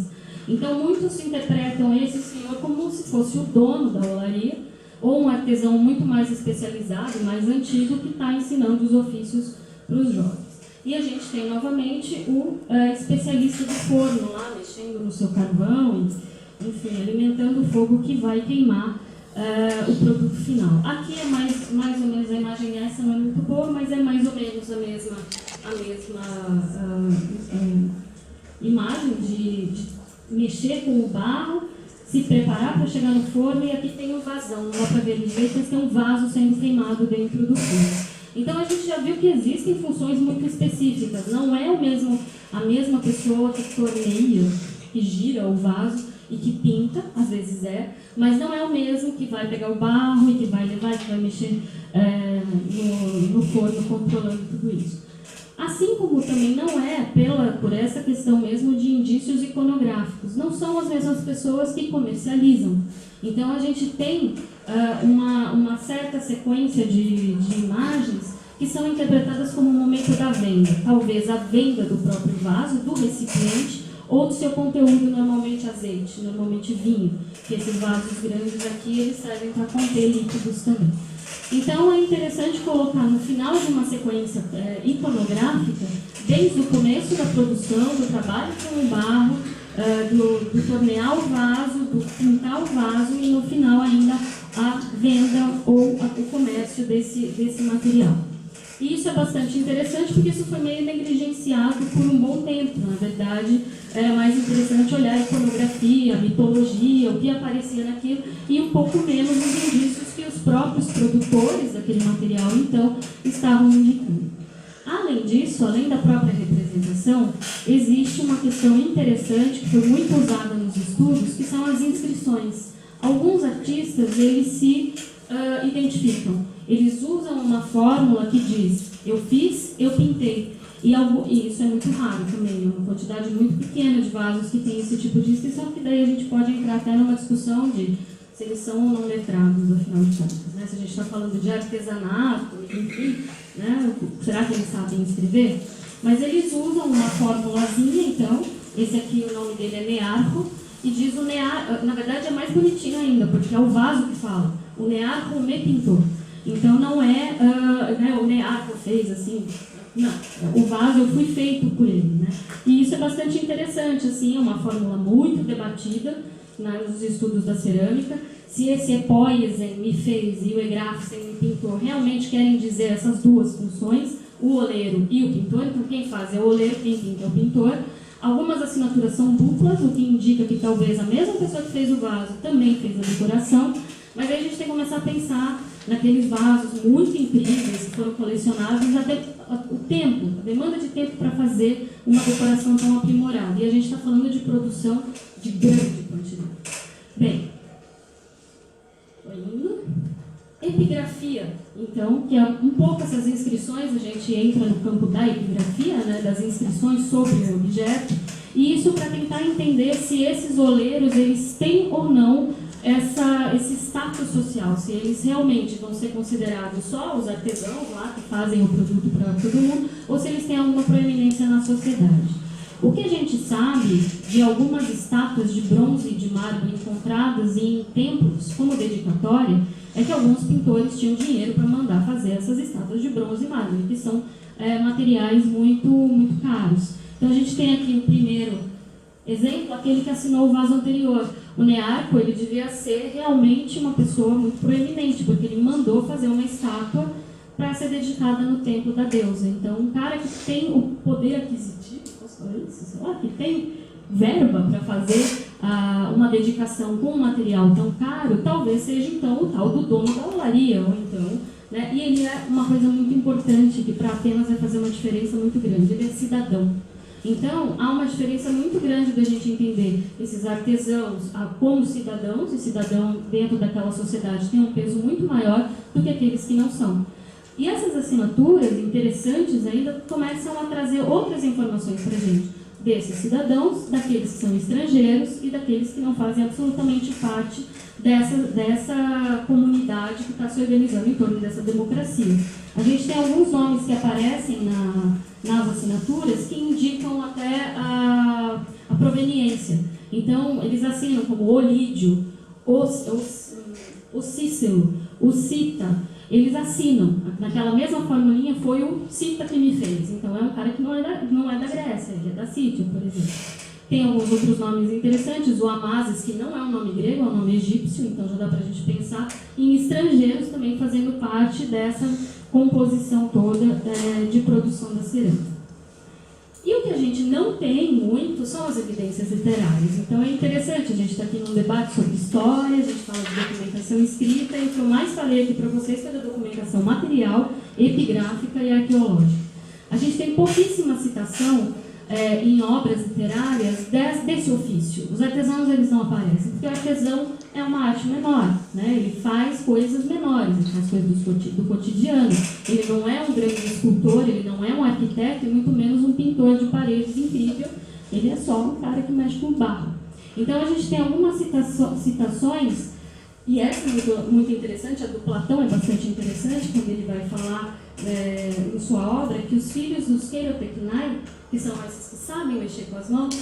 Speaker 1: Então, muitos interpretam esse senhor como se fosse o dono da olaria, ou um artesão muito mais especializado, mais antigo, que está ensinando os ofícios para os jovens. E a gente tem, novamente, o especialista do forno lá, mexendo no seu carvão, e, enfim, alimentando o fogo que vai queimar o produto final. Aqui é mais ou menos, a imagem essa não é muito boa, mas é mais ou menos a mesma imagem de mexer com o barro, se preparar para chegar no forno, e aqui tem um vasão, não dá para ver direito, mas tem um vaso sendo queimado dentro do forno. Então a gente já viu que existem funções muito específicas, não é a mesma pessoa que torneia, que gira o vaso e que pinta, às vezes mas não é o mesmo que vai pegar o barro e que vai levar, que vai mexer no forno controlando tudo isso. Assim como também não é por essa questão mesmo de indícios iconográficos. Não são as mesmas pessoas que comercializam. Então a gente tem uma certa sequência de imagens que são interpretadas como o momento da venda. Talvez a venda do próprio vaso, do recipiente, ou do seu conteúdo, normalmente azeite, normalmente vinho. Que esses vasos grandes aqui, eles servem para conter líquidos também. Então é interessante colocar no final de uma sequência iconográfica, desde o começo da produção, do trabalho com o barro, do tornear o vaso, do pintar o vaso e no final ainda a venda ou o comércio desse material. E isso é bastante interessante porque isso foi meio negligenciado por um bom tempo. Na verdade, é mais interessante olhar a iconografia, a mitologia, o que aparecia naquilo, e um pouco menos os indícios que os próprios produtores daquele material, então, estavam indicando. Além disso, além da própria representação, existe uma questão interessante que foi muito usada nos estudos, que são as inscrições. Alguns artistas, eles se identificam. Eles usam uma fórmula que diz, eu fiz, eu pintei. E isso é muito raro também, uma quantidade muito pequena de vasos que tem esse tipo de inscrição, que daí a gente pode entrar até numa discussão de se eles são ou não letrados, afinal de contas. Né? Se a gente está falando de artesanato, enfim, né? Será que eles sabem escrever? Mas eles usam uma formulazinha, então, esse aqui o nome dele é Nearco, e diz o Nearco, na verdade é mais bonitinho ainda, porque é o vaso que fala, o Nearco me pintou. Então não é o Nearco fez assim, não, o vaso eu fui feito por ele, né? E isso é bastante interessante, assim, é uma fórmula muito debatida nos estudos da cerâmica. Se esse Epoiesen me fez e o Egrafsen me pintou realmente querem dizer essas duas funções, o oleiro e o pintor, então quem faz é o oleiro, quem pinta é o pintor. Algumas assinaturas são duplas, o que indica que talvez a mesma pessoa que fez o vaso também fez a decoração, mas aí a gente tem que começar a pensar naqueles vasos muito incríveis que foram colecionados, até o tempo, a demanda de tempo para fazer uma decoração tão aprimorada. E a gente está falando de produção de grande quantidade. Bem, indo. Epigrafia, então, que é um pouco essas inscrições, a gente entra no campo da epigrafia, né, das inscrições sobre o objeto, e isso para tentar entender se esses oleiros eles têm ou não esse status social, se eles realmente vão ser considerados só os artesãos lá que fazem o produto para todo mundo, ou se eles têm alguma proeminência na sociedade. O que a gente sabe de algumas estátuas de bronze e de mármore encontradas em templos como dedicatória é que alguns pintores tinham dinheiro para mandar fazer essas estátuas de bronze e mármore, que são materiais muito, muito caros. Então a gente tem aqui o primeiro exemplo, aquele que assinou o vaso anterior. O Nearco, ele devia ser realmente uma pessoa muito proeminente, porque ele mandou fazer uma estátua
Speaker 12: para ser dedicada no templo da deusa. Então, um cara que tem o poder aquisitivo, posso falar isso? Sei lá, que tem verba para fazer uma dedicação com um material tão caro, talvez seja então o tal do dono da olaria, ou então, né? E ele é uma coisa muito importante que para Atenas vai fazer uma diferença muito grande, ele é cidadão. Então, há uma diferença muito grande da gente entender esses artesãos como cidadãos, e cidadão dentro daquela sociedade tem um peso muito maior do que aqueles que não são. E essas assinaturas interessantes ainda começam a trazer outras informações para a gente, desses cidadãos, daqueles que são estrangeiros e daqueles que não fazem absolutamente parte dessa comunidade que está se organizando em torno dessa democracia. A gente tem alguns nomes que aparecem nas assinaturas que indicam até a proveniência. Então, eles assinam como Olídio, o Cícero, o Cita. Eles assinam. Naquela mesma formulinha foi o Cita que me fez. Então, é um cara que não é da Grécia, ele é da Sítia, por exemplo. Tem alguns outros nomes interessantes, o Amasis, que não é um nome grego, é um nome egípcio, então já dá para a gente pensar em estrangeiros também fazendo parte dessa composição toda de produção da cerâmica. E o que a gente não tem muito são as evidências literárias. Então é interessante, a gente está aqui num debate sobre história, a gente fala de documentação escrita, e o que eu mais falei aqui para vocês foi da documentação material, epigráfica e arqueológica. A gente tem pouquíssima citação em obras literárias desse ofício. Os artesãos eles não aparecem, porque o artesão é uma arte menor, né? Ele faz coisas menores, ele faz coisas do cotidiano. Ele não é um grande escultor, ele não é um arquiteto e muito menos um pintor de paredes incrível. Ele é só um cara que mexe com barro. Então a gente tem algumas citações, e essa é muito interessante, a do Platão é bastante interessante, quando ele vai falar em sua obra que os filhos dos Keiropeknai, que são esses que sabem mexer com as mãos,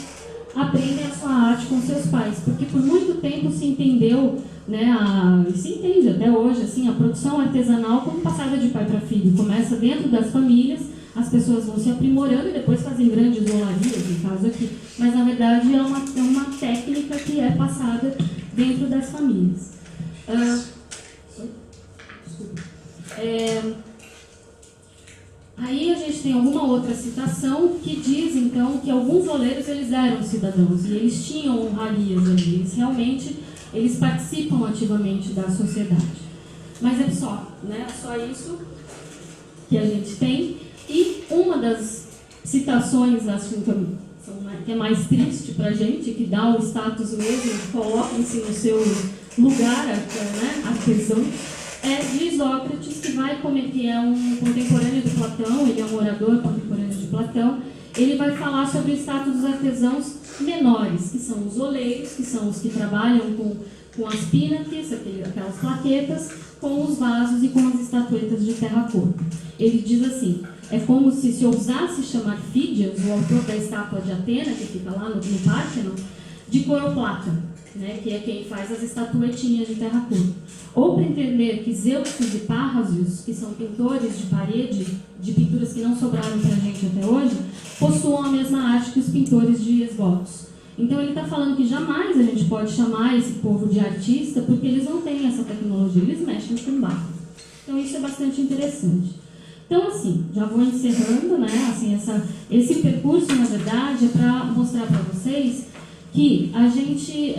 Speaker 12: aprendem a sua arte com seus pais, porque por muito tempo se entendeu, né, e se entende até hoje, assim, a produção artesanal como passada de pai para filho. Começa dentro das famílias, as pessoas vão se aprimorando e depois fazem grandes olarias, no caso aqui, mas na verdade é uma técnica que é passada dentro das famílias. Aí a gente tem alguma outra citação que diz, então, que alguns oleiros eles eram cidadãos e eles tinham honrarias ali, eles participam ativamente da sociedade. Mas é só isso que a gente tem. E uma das citações, acho que é mais triste para a gente, que dá o status mesmo, coloquem-se no seu lugar, né, artesão, é de Isócrates, que é um contemporâneo do Platão, ele é um orador contemporâneo de Platão. Ele vai falar sobre o status dos artesãos menores, que são os oleiros, que são os que trabalham com as pínaques, aquelas plaquetas, com os vasos e com as estatuetas de terracota. Ele diz assim: é como se ousasse chamar Fídias, o autor da estátua de Atena, que fica lá no Párthenon, de coroplata, né, que é quem faz as estatuetinhas de terracota. Ou para entender que Zeuxis e Párrasios, que são pintores de parede, de pinturas que não sobraram para a gente até hoje, possuam a mesma arte que os pintores de esgotos. Então ele está falando que jamais a gente pode chamar esse povo de artista, porque eles não têm essa tecnologia, eles mexem com barro. Então isso é bastante interessante. Então, assim, já vou encerrando, né? Assim, esse percurso, na verdade, é para mostrar para vocês que a gente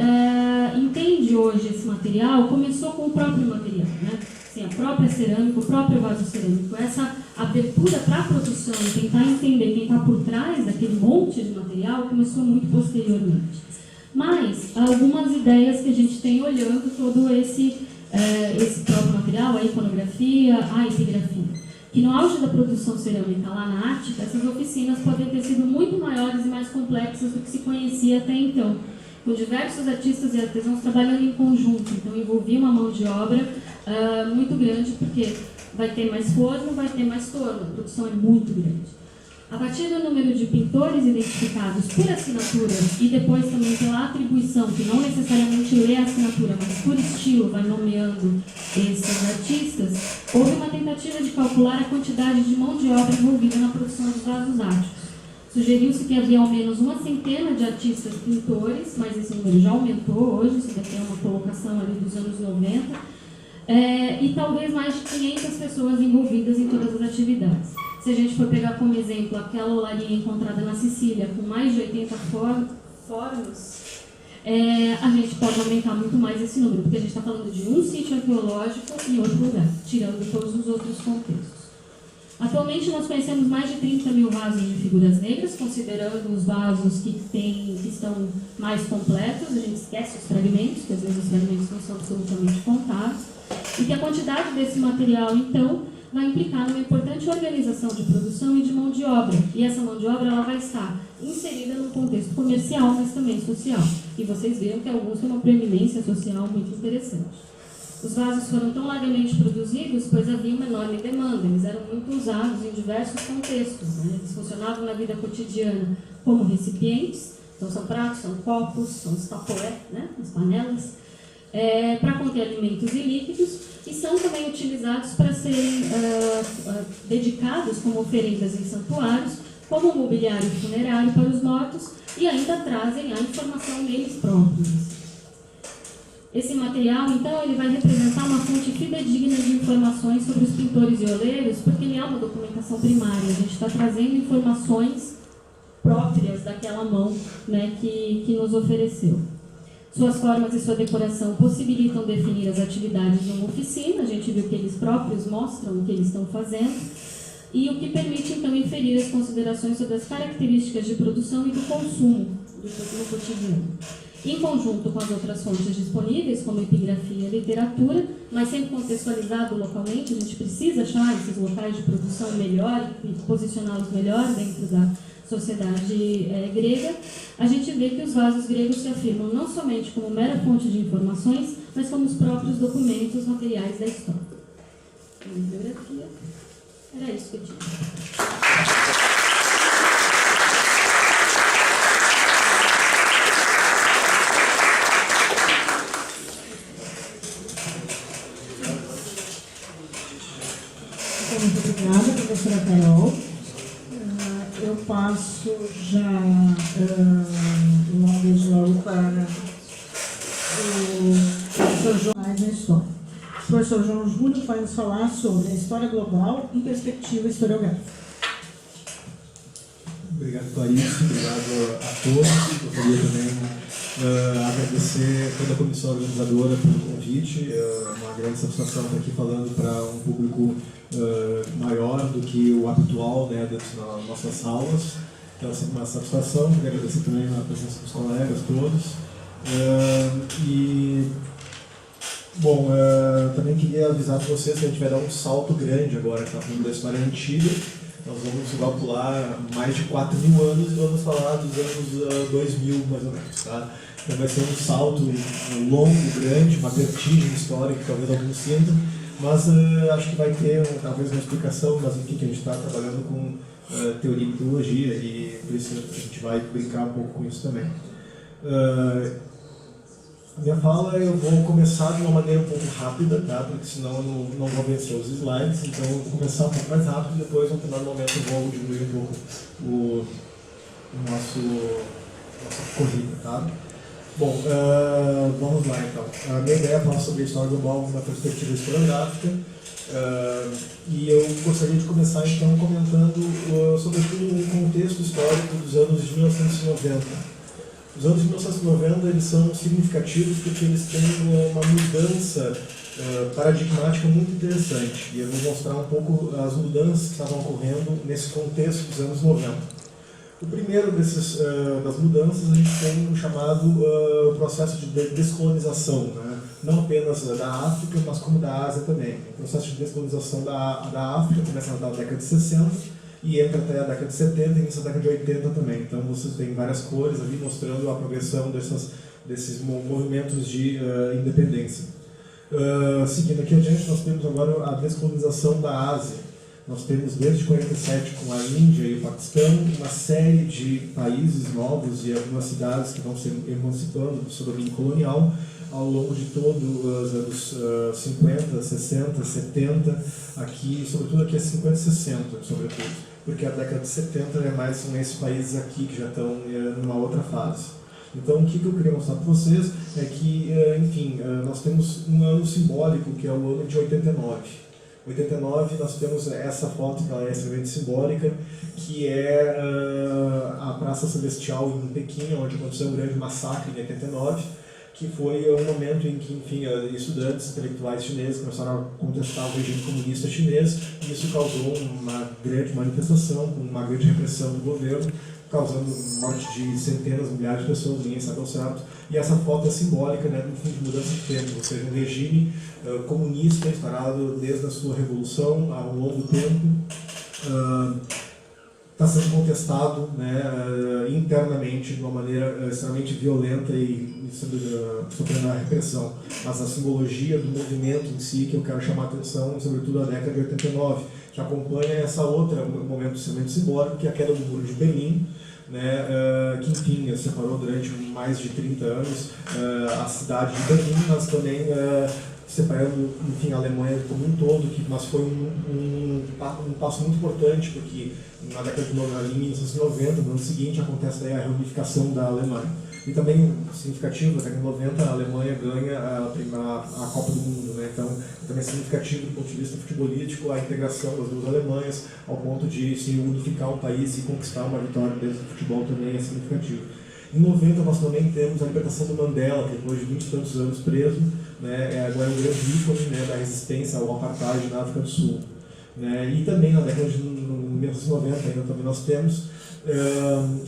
Speaker 12: entende hoje esse material, começou com o próprio material, né? Assim, a própria cerâmica, o próprio vaso cerâmico, essa abertura para a produção e tentar entender quem está por trás daquele monte de material começou muito posteriormente. Mas algumas ideias que a gente tem olhando todo esse próprio material, a iconografia, a epigrafia. Que no auge da produção cerâmica lá na Ática, essas oficinas podem ter sido muito maiores e mais complexas do que se conhecia até então, com diversos artistas e artesãos trabalhando em conjunto. Então envolvia uma mão de obra muito grande, porque vai ter mais forno, vai ter mais torno, a produção é muito grande. A partir do número de pintores identificados por assinatura e depois também pela atribuição, que não necessariamente lê a assinatura, mas por estilo vai nomeando esses artistas, houve uma tentativa de calcular a quantidade de mão de obra envolvida na produção dos vasos áticos. Sugeriu-se que havia ao menos uma centena de artistas pintores, mas esse número já aumentou hoje, isso daqui é uma colocação ali dos anos 90, e talvez mais de 500 pessoas envolvidas em todas as atividades. Se a gente for pegar como exemplo aquela olaria encontrada na Sicília, com mais de 80 fóruns, a gente pode aumentar muito mais esse número, porque a gente está falando de um sítio arqueológico em outro lugar, tirando todos os outros contextos. Atualmente nós conhecemos mais de 30 mil vasos de figuras negras, considerando os vasos que estão mais completos. A gente esquece os fragmentos, que às vezes os fragmentos não são absolutamente contados, e que a quantidade desse material, então, vai implicar numa importante organização de produção e de mão de obra. E essa mão de obra ela vai estar inserida num contexto comercial, mas também social. E vocês viram que alguns têm uma preeminência social muito interessante. Os vasos foram tão largamente produzidos, pois havia uma enorme demanda. Eles eram muito usados em diversos contextos, né? Eles funcionavam na vida cotidiana como recipientes, então são pratos, são copos, são os tapoé, né? As panelas, para conter alimentos e líquidos, e são também utilizados para serem dedicados como oferendas em santuários, como mobiliário funerário para os mortos, e ainda trazem a informação neles próprios. Esse material, então, ele vai representar uma fonte fidedigna de informações sobre os pintores e oleiros, porque ele é uma documentação primária. A gente está trazendo informações próprias daquela mão, né, que nos ofereceu. Suas formas e sua decoração possibilitam definir as atividades de uma oficina. A gente viu que eles próprios mostram o que eles estão fazendo, e o que permite, então, inferir as considerações sobre as características de produção e do consumo no cotidiano. Em conjunto com as outras fontes disponíveis, como epigrafia e literatura, mas sempre contextualizado localmente, a gente precisa achar esses locais de produção melhor e posicioná-los melhor dentro da sociedade grega. A gente vê que os vasos gregos se afirmam não somente como mera fonte de informações, mas como os próprios documentos materiais da história. Bibliografia. Era isso que eu tinha.
Speaker 10: Muito obrigada, professora Carol. Eu passo já o nome de logo para o professor João na história. O professor João Júlio vai nos falar sobre a história global e perspectiva historiográfica.
Speaker 13: Obrigado, Clarice. Obrigado a todos. Gostaria também agradecer toda a comissão organizadora pelo convite. Uma grande satisfação estar aqui falando para um público maior do que o habitual, né, das nossas aulas. Então, é sempre uma satisfação. Queria agradecer também a presença dos colegas todos. Bom, também queria avisar para vocês que a gente vai dar um salto grande agora, que está falando da história antiga. Nós vamos pular mais de 4.000 anos e vamos falar dos anos 2000, mais ou menos, tá? Então vai ser um salto longo, grande, uma vertigem histórica que talvez alguns sintam, mas acho que vai ter talvez uma explicação, mas enfim, que a gente está trabalhando com teoria e mitologia, e por isso a gente vai brincar um pouco com isso também. Minha fala eu vou começar de uma maneira um pouco rápida, tá? Porque senão eu não vou vencer os slides, então eu vou começar um pouco mais rápido e depois no final do momento eu vou diminuir um pouco o nossa corrida, tá? Bom, vamos lá então. A minha ideia é falar sobre a história global na perspectiva historiográfica, e eu gostaria de começar então comentando sobretudo o contexto histórico dos anos de 1990. Os anos de 1990 eles são significativos porque eles têm uma mudança paradigmática muito interessante. E eu vou mostrar um pouco as mudanças que estavam ocorrendo nesse contexto dos anos 90. O primeiro das mudanças a gente tem o chamado processo de descolonização, né? Não apenas da África, mas como da Ásia também. O processo de descolonização da África começa na década de 60, e entra até a década de 70 e início da década de 80 também. Então você tem várias cores ali mostrando a progressão desses movimentos de independência. Seguindo aqui adiante, nós temos agora a descolonização da Ásia. Nós temos desde 47 com a Índia e o Paquistão, uma série de países novos e algumas cidades que vão se emancipando do seu domínio colonial ao longo de todos os anos 50, 60, 70, aqui, sobretudo aqui é 50 e 60, sobretudo, porque a década de 70 é mais são esses países aqui que já estão numa outra fase. Então, o que eu queria mostrar para vocês é que, enfim, nós temos um ano simbólico, que é o ano de 89. 89, nós temos essa foto, que ela é extremamente simbólica, que é a Praça Celestial em Pequim, onde aconteceu um grande massacre em 89, que foi um momento em que, enfim, estudantes intelectuais chineses começaram a contestar o regime comunista chinês, e isso causou uma grande manifestação, uma grande repressão do governo, causando morte de centenas, milhares de pessoas, ninguém sabe ao certo. E essa foto é simbólica, né, do fim de mudança de tempo, ou seja, um regime comunista instalado desde a sua revolução há um longo tempo, está sendo contestado, né, internamente de uma maneira extremamente violenta e sofrendo a repressão. Mas a simbologia do movimento em si, que eu quero chamar a atenção, sobretudo a década de 89, que acompanha essa outra momento extremamente simbólico, que é a queda do Muro de Berlim, né, que, enfim, separou durante mais de 30 anos a cidade de Berlim, mas também separando, enfim, a Alemanha como um todo, mas foi um passo muito importante, porque na década de 1990, no ano seguinte, acontece a reunificação da Alemanha. E também, significativo, na década de 90, a Alemanha ganha a Copa do Mundo, né? Então, também é significativo do ponto de vista futebolístico a integração das duas Alemanhas, ao ponto de se unificar o país e conquistar uma vitória dentro do futebol também é significativo. Em 90, nós também temos a libertação do Mandela, que depois de 20 e tantos anos preso, né, agora é um grande ícone, né, da resistência ao apartheid na África do Sul. Né, e também na década de 1990 ainda também nós temos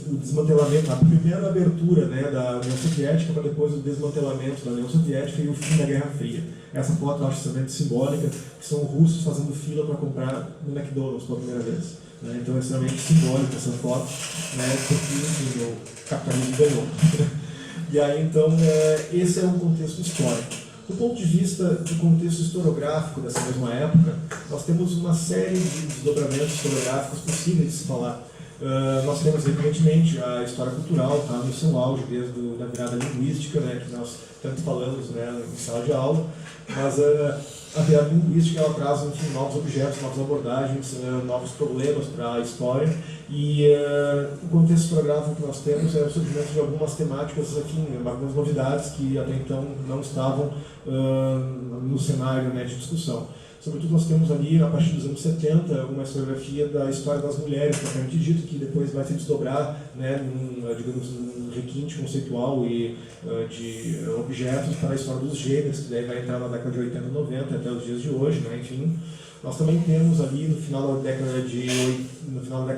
Speaker 13: o desmantelamento, a primeira abertura, né, da União Soviética para depois o desmantelamento da União Soviética e o fim da Guerra Fria. Essa foto eu acho extremamente simbólica, que são russos fazendo fila para comprar no McDonald's pela primeira vez. Né, então é extremamente simbólica essa foto, né, porque enfim, o capitalismo ganhou. E aí então esse é um contexto histórico. Do ponto de vista do contexto historiográfico dessa mesma época, nós temos uma série de desdobramentos historiográficos possíveis de se falar. Nós temos, evidentemente, a história cultural, está no seu auge, desde a virada linguística, né, que nós tanto falamos, né, em sala de aula, mas a virada linguística ela traz, enfim, novos objetos, novas abordagens, novos problemas para a história, e o contexto historiográfico que nós temos é o surgimento de algumas temáticas, enfim, algumas novidades que até então não estavam no cenário, né, de discussão. Sobretudo nós temos ali, a partir dos anos 70, uma historiografia da história das mulheres, propriamente dito, que depois vai se desdobrar, né, digamos, num requinte conceitual e de objetos para a história dos gêneros, que daí vai entrar na década de 80 e 90 até os dias de hoje, né, enfim. Nós também temos ali no final da década de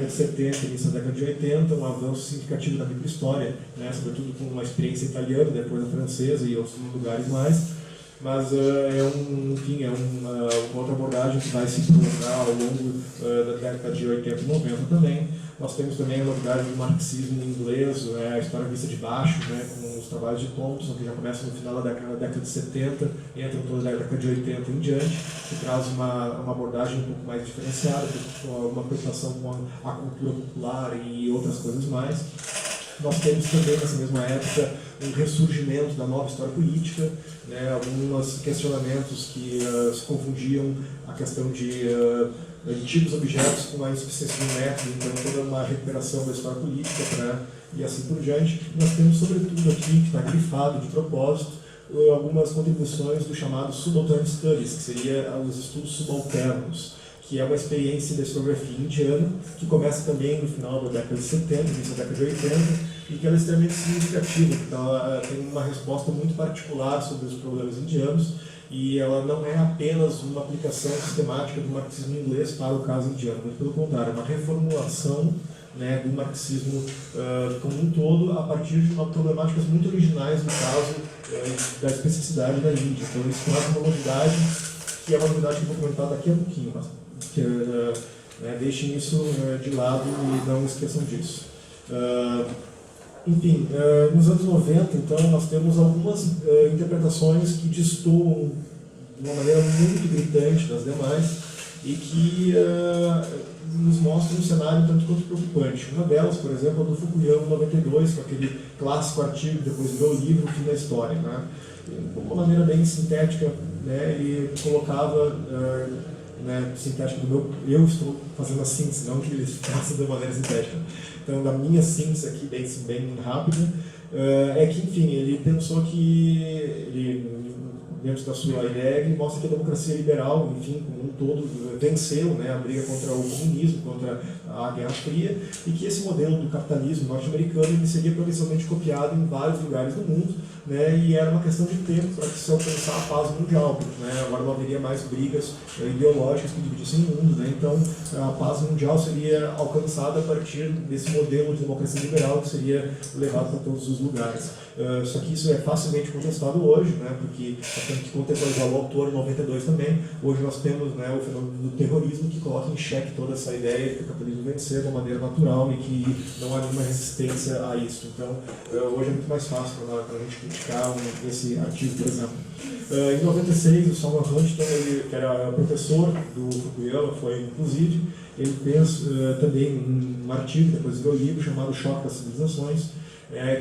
Speaker 13: 70, início da década de 80, um avanço significativo da microhistória, né, sobretudo com uma experiência italiana, depois a francesa e outros lugares mais. Mas enfim, uma outra abordagem que vai se prolongar ao longo da década de 80 e 90 também. Nós temos também a novidade do marxismo inglês, a história vista de baixo, né, com os trabalhos de Thompson, que já começa no final da década de 70, entra toda a década de 80 em diante, que traz uma abordagem um pouco mais diferenciada, uma preocupação com a cultura popular e outras coisas mais. Nós temos também, nessa mesma época, um ressurgimento da nova história política, né, alguns questionamentos que se confundiam a questão de antigos objetos com a insuficiência do método, então toda uma recuperação da história política e assim por diante. Nós temos, sobretudo aqui, que está grifado de propósito, algumas contribuições do chamado Subaltern Studies, que seria os estudos subalternos, que é uma experiência da historiografia indiana, que começa também no final da década de 70, início da década de 80, e que ela é extremamente significativa, porque ela tem uma resposta muito particular sobre os problemas indianos, e ela não é apenas uma aplicação sistemática do marxismo inglês para o caso indiano, mas pelo contrário, é uma reformulação, né, do marxismo como um todo, a partir de problemáticas muito originais no caso da especificidade da Índia. Então isso traz uma novidade, que é uma novidade que eu vou comentar daqui a pouquinho, deixem isso de lado e não esqueçam disso. Enfim, nos anos 90, então, nós temos algumas interpretações que destoam de uma maneira muito gritante das demais e que nos mostram um cenário tanto quanto preocupante. Uma delas, por exemplo, é do Fukuyama 92, com aquele clássico artigo que depois virou livro, O Fim da História. Né? De uma maneira bem sintética, né, ele colocava... sintética do meu... Eu estou fazendo a síntese, não que ele faça de maneira sintética. Então, da minha síntese aqui, bem rápida, é que, enfim, ele pensou que, dentro da sua ideia, ele mostra que a democracia liberal, enfim, como um todo, venceu, né, a briga contra o comunismo, contra a Guerra Fria, e que esse modelo do capitalismo norte-americano ele seria progressivamente copiado em vários lugares do mundo, né, e era uma questão de tempo para que se alcançar a paz mundial, né, agora não haveria mais brigas ideológicas que dividissem o mundo, né, então a paz mundial seria alcançada a partir desse modelo de democracia liberal que seria levado para todos os lugares. Só que isso é facilmente contestado hoje, né, porque nós temos que contextualizar o autor em 92 também. Hoje nós temos, né, o fenômeno do terrorismo que coloca em xeque toda essa ideia de que o capitalismo vencer de uma maneira natural e que não há nenhuma resistência a isso. Então, hoje é muito mais fácil para a gente criticar esse artigo, por exemplo. Em 96, o Samuel Huntington, que era professor do Fukuyama, foi inclusive, ele fez também um artigo, depois virou livro, chamado Choque das Civilizações,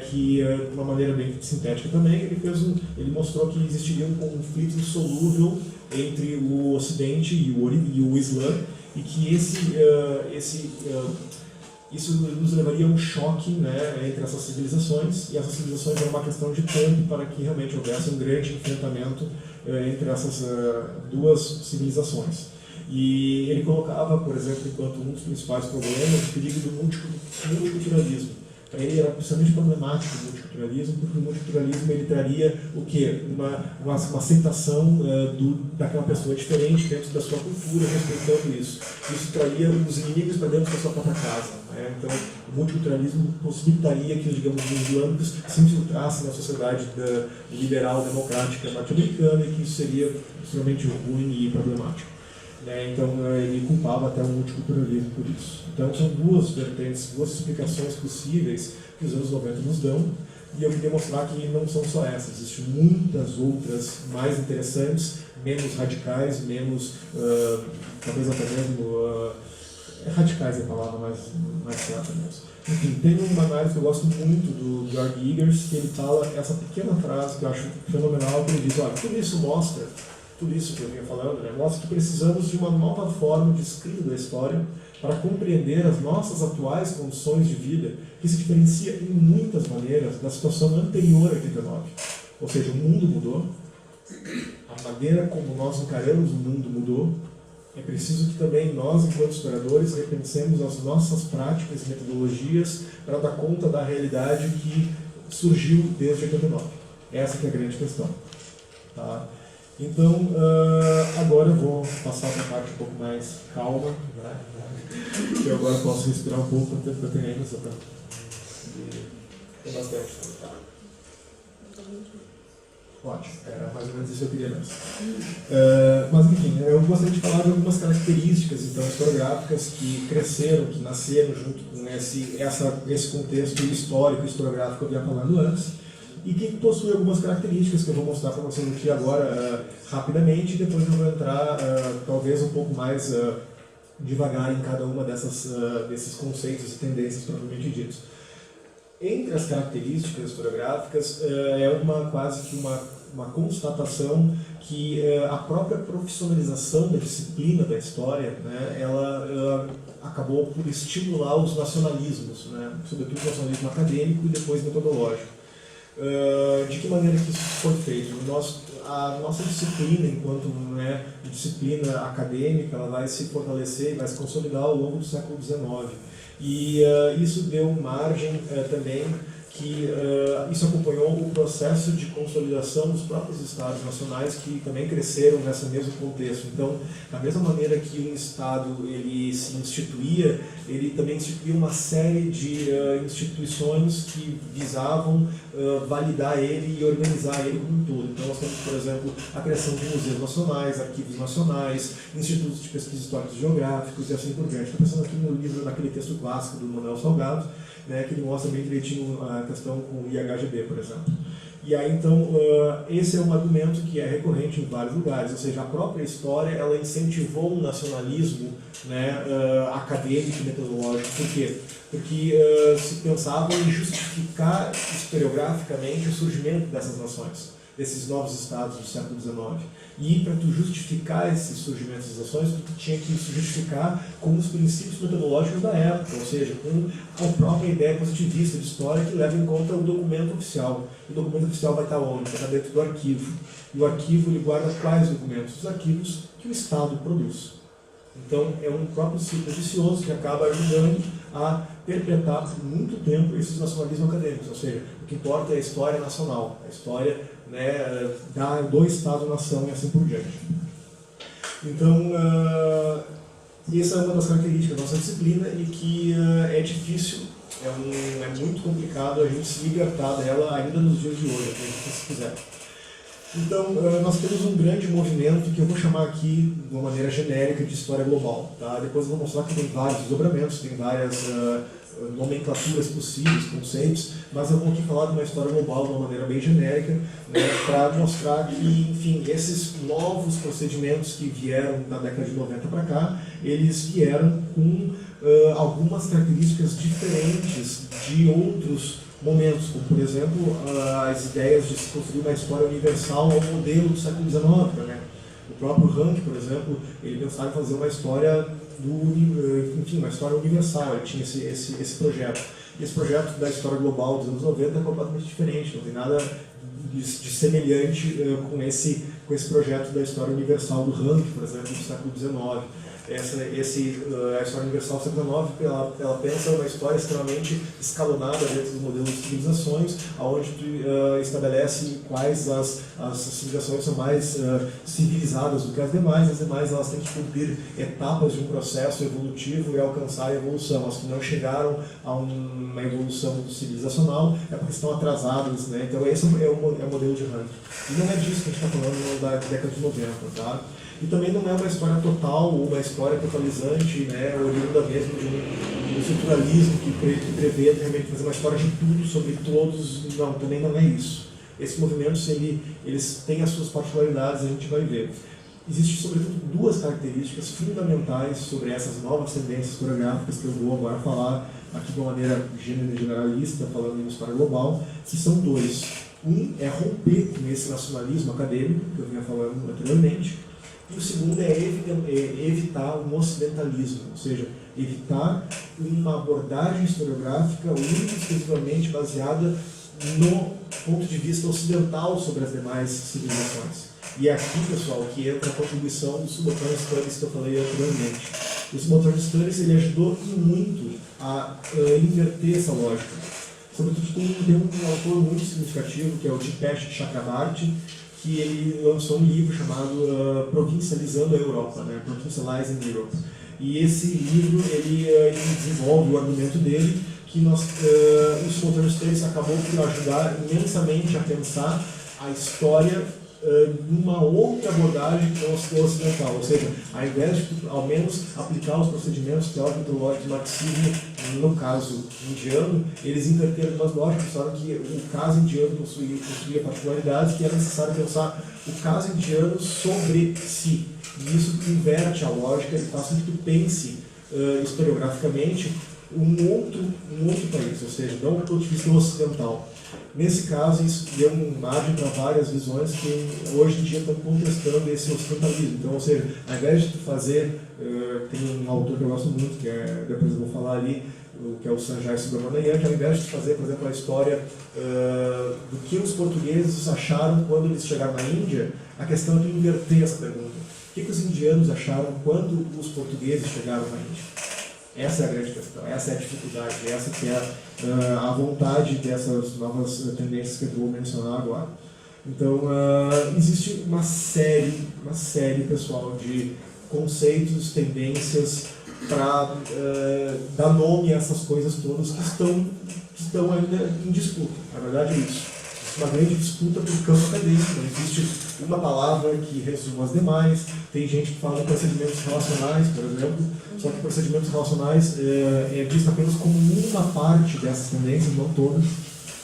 Speaker 13: que, de uma maneira bem sintética também, ele mostrou que existiria um conflito insolúvel entre o Ocidente e o Islã, e que isso nos levaria a um choque, né, entre essas civilizações, e essas civilizações eram uma questão de tempo para que realmente houvesse um grande enfrentamento entre essas duas civilizações. E ele colocava, por exemplo, enquanto um dos principais problemas, o perigo do multiculturalismo. Para ele era extremamente problemático o multiculturalismo, porque o multiculturalismo ele traria o quê? Uma aceitação daquela pessoa diferente dentro da sua cultura, respeitando isso. Isso traria os inimigos para dentro da sua própria casa. Né? Então, o multiculturalismo possibilitaria que, digamos, os islâmicos se infiltrassem na sociedade liberal, democrática norte-americana, e que isso seria extremamente ruim e problemático. Então, ele culpava até o multiculturalismo por isso. Então, são duas vertentes, duas explicações possíveis que os anos 90 nos dão, e eu queria mostrar que não são só essas, existem muitas outras mais interessantes, menos radicais, menos, talvez até mesmo, radicais é a palavra mais certa mesmo. Enfim, tem uma análise que eu gosto muito do George Eggers, que ele fala essa pequena frase que eu acho fenomenal, que ele diz, olha, tudo isso que eu vinha falando, né, mostra que precisamos de uma nova forma de escrita da história para compreender as nossas atuais condições de vida, que se diferencia em muitas maneiras da situação anterior a 89. Ou seja, o mundo mudou, a maneira como nós encaramos o mundo mudou. É preciso que também nós, enquanto historiadores, repensemos as nossas práticas e metodologias para dar conta da realidade que surgiu desde 89. Essa que é a grande questão. Tá? Então, agora eu vou passar para a parte um pouco mais calma, né? Eu agora posso respirar um pouco, quanto tempo eu tenho ainda, só para... Tem bastante. Tá? Ótimo, era mais ou menos isso que eu queria mesmo. Mas, enfim, eu gostaria de falar de algumas características então, historiográficas que cresceram, que nasceram junto com esse contexto histórico e historiográfico que eu vinha falando antes, e que possui algumas características que eu vou mostrar para vocês aqui agora rapidamente, e depois eu vou entrar talvez um pouco mais devagar em cada uma desses conceitos e tendências propriamente ditos. Entre as características historiográficas é quase que uma constatação que a própria profissionalização da disciplina da história, né, ela acabou por estimular os nacionalismos, né, sobretudo o nacionalismo acadêmico e depois metodológico. De que maneira que isso foi feito? A nossa disciplina, enquanto disciplina acadêmica, ela vai se fortalecer e vai se consolidar ao longo do século XIX. E isso deu margem também que isso acompanhou o processo de consolidação dos próprios Estados nacionais, que também cresceram nesse mesmo contexto. Então, da mesma maneira que um Estado ele se instituía, ele também instituía uma série de instituições que visavam validar ele e organizar ele como um todo. Então, nós temos, por exemplo, a criação de museus nacionais, arquivos nacionais, institutos de pesquisa históricos e geográficos e assim por diante. Estou pensando aqui no livro, naquele texto clássico do Manuel Salgado, né, que ele mostra bem direitinho a questão com o IHGB, por exemplo. E aí, então, esse é um argumento que é recorrente em vários lugares, ou seja, a própria história, ela incentivou um nacionalismo, né, acadêmico e metodológico. Por quê? Porque se pensava em justificar historiograficamente o surgimento dessas nações. desses novos estados do século XIX. E para tu justificar esses surgimentos das ações, tu tinha que justificar com os princípios metodológicos da época, ou seja, com a própria ideia positivista de história que leva em conta o documento oficial. O documento oficial vai estar onde? Vai estar dentro do arquivo. E o arquivo ele guarda quais documentos? Os arquivos que o Estado produz. Então é um próprio ciclo vicioso que acaba ajudando a perpetuar por muito tempo esses nacionalismos acadêmicos, ou seja, o que importa é a história nacional, a história, né, do Estado-nação e assim por diante. Então, essa é uma das características da nossa disciplina e que é difícil, é muito complicado a gente se libertar dela ainda nos dias de hoje, se quiser. Então, nós temos um grande movimento que eu vou chamar aqui, de uma maneira genérica, de história global. Tá? Depois eu vou mostrar que tem vários desdobramentos, tem várias nomenclaturas possíveis, conceitos, mas eu vou aqui falar de uma história global de uma maneira bem genérica, né, para mostrar que, enfim, esses novos procedimentos que vieram da década de 90 para cá, eles vieram com algumas características diferentes de outros momentos, como por exemplo as ideias de se construir uma história universal ao modelo do século XIX. Né? O próprio Rank, por exemplo, ele pensava em fazer uma história uma história universal, ele tinha esse projeto. E esse projeto da história global dos anos 90 é completamente diferente, não tem nada de semelhante com esse projeto da história universal do Rank, por exemplo, do século XIX. A história universal do século XIX, ela pensa uma história extremamente escalonada dentro do modelo de civilizações, onde tu estabelece quais as civilizações são mais civilizadas do que as demais elas têm que cumprir etapas de um processo evolutivo e alcançar a evolução. As que não chegaram a uma evolução civilizacional é porque estão atrasadas, né? Então esse é o modelo de Rank. E não é disso que a gente está falando da década de 90, tá? E também não é uma história total ou uma história totalizante, né, oriunda mesmo de um estruturalismo que prevê realmente fazer uma história de tudo sobre todos. Não, também não é isso. Esses movimentos eles têm as suas particularidades, a gente vai ver. Existem, sobretudo, duas características fundamentais sobre essas novas tendências historiográficas que eu vou agora falar aqui de uma maneira generalista, falando em história global, que são dois. Um é romper com esse nacionalismo acadêmico, que eu vinha falando anteriormente, e o segundo é evitar um ocidentalismo, ou seja, evitar uma abordagem historiográfica única e exclusivamente baseada no ponto de vista ocidental sobre as demais civilizações. E é aqui, pessoal, que entra a contribuição do Subaltern Studies que eu falei anteriormente. O Subaltern Studies ele ajudou muito a inverter essa lógica. Sobretudo tem um autor muito significativo, que é o Dipesh Chakrabarty, que ele lançou um livro chamado Provincializando a Europa, né? Provincializing Europe. E esse livro ele desenvolve o argumento dele que o Subaltern Studies acabou por ajudar imensamente a pensar a história numa outra abordagem que não é ocidental, ou seja, ao invés de ao menos aplicar os procedimentos teórico-metodológicos do marxismo, no caso indiano, eles inverteram as lógicas, pensaram que o caso indiano possuía particularidades que era necessário pensar o caso indiano sobre si. E isso inverte a lógica e faz com que tu pense historiograficamente um outro país, ou seja, não do ponto de vista ocidental. Nesse caso, isso deu margem para várias visões que hoje em dia estão contestando esse ocidentalismo. Então, ou seja, ao invés de tu fazer, tem um autor que eu gosto muito, que depois eu vou falar ali, que é o Sanjay Subramanian, que ao invés de fazer, por exemplo, a história do que os portugueses acharam quando eles chegaram na Índia, a questão é de inverter essa pergunta. O que os indianos acharam quando os portugueses chegaram na Índia? Essa é a grande questão, essa é a dificuldade, essa que é a vontade dessas novas tendências que eu vou mencionar agora. Então, existe uma série, pessoal, de conceitos, tendências para dar nome a essas coisas todas que estão ainda em disputa. Na verdade é isso. Uma grande disputa por campo acadêmico, não existe uma palavra que resuma as demais. Tem gente que fala de procedimentos relacionais, por exemplo, só que procedimentos relacionais é visto apenas como uma parte dessas tendências, não todas.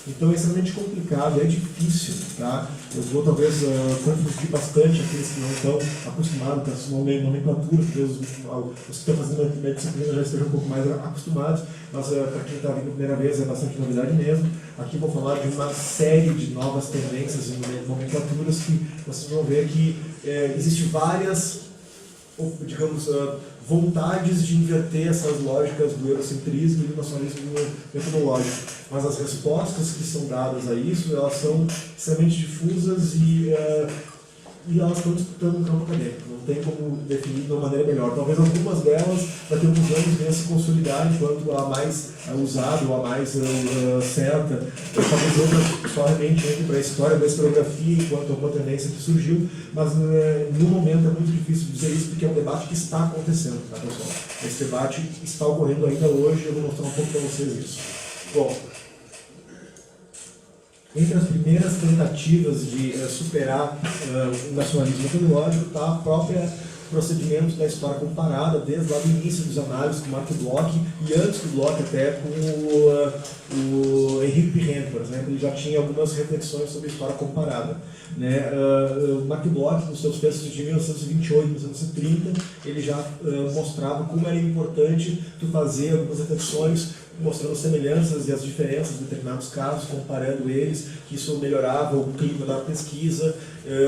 Speaker 13: Então é extremamente complicado, é difícil, tá? Eu vou talvez confundir bastante aqueles que não estão acostumados com essa nomenclatura, talvez os que estão fazendo a disciplina já estejam um pouco mais acostumados, mas para quem está vindo a primeira vez é bastante novidade mesmo. Aqui vou falar de uma série de novas tendências e nomenclaturas que vocês vão ver que existem várias, digamos, vontades de inverter essas lógicas do eurocentrismo e do nacionalismo metodológico. Mas as respostas que são dadas a isso, elas são extremamente difusas e elas estão disputando no campo acadêmico. Não tem como definir de uma maneira melhor. Talvez algumas delas, daqui a alguns anos, venham a se consolidar enquanto a mais usada ou a mais certa. Talvez outras só realmente entrem para a história da historiografia enquanto alguma tendência que surgiu, mas no momento é muito difícil dizer isso porque é um debate que está acontecendo, tá, pessoal? Esse debate está ocorrendo ainda hoje, eu vou mostrar um pouco para vocês isso. Bom, entre as primeiras tentativas de superar o nacionalismo metodológico está o próprio procedimento da história comparada, desde lá do início dos análises com Marc Bloch, e antes do Bloch até com o Henrique Pirrent, por exemplo, ele já tinha algumas reflexões sobre história comparada. Né? O Marc Bloch, nos seus textos de 1928 e 1930, ele já mostrava como era importante tu fazer algumas reflexões mostrando as semelhanças e as diferenças em determinados casos, comparando eles, que isso melhorava o clima da pesquisa,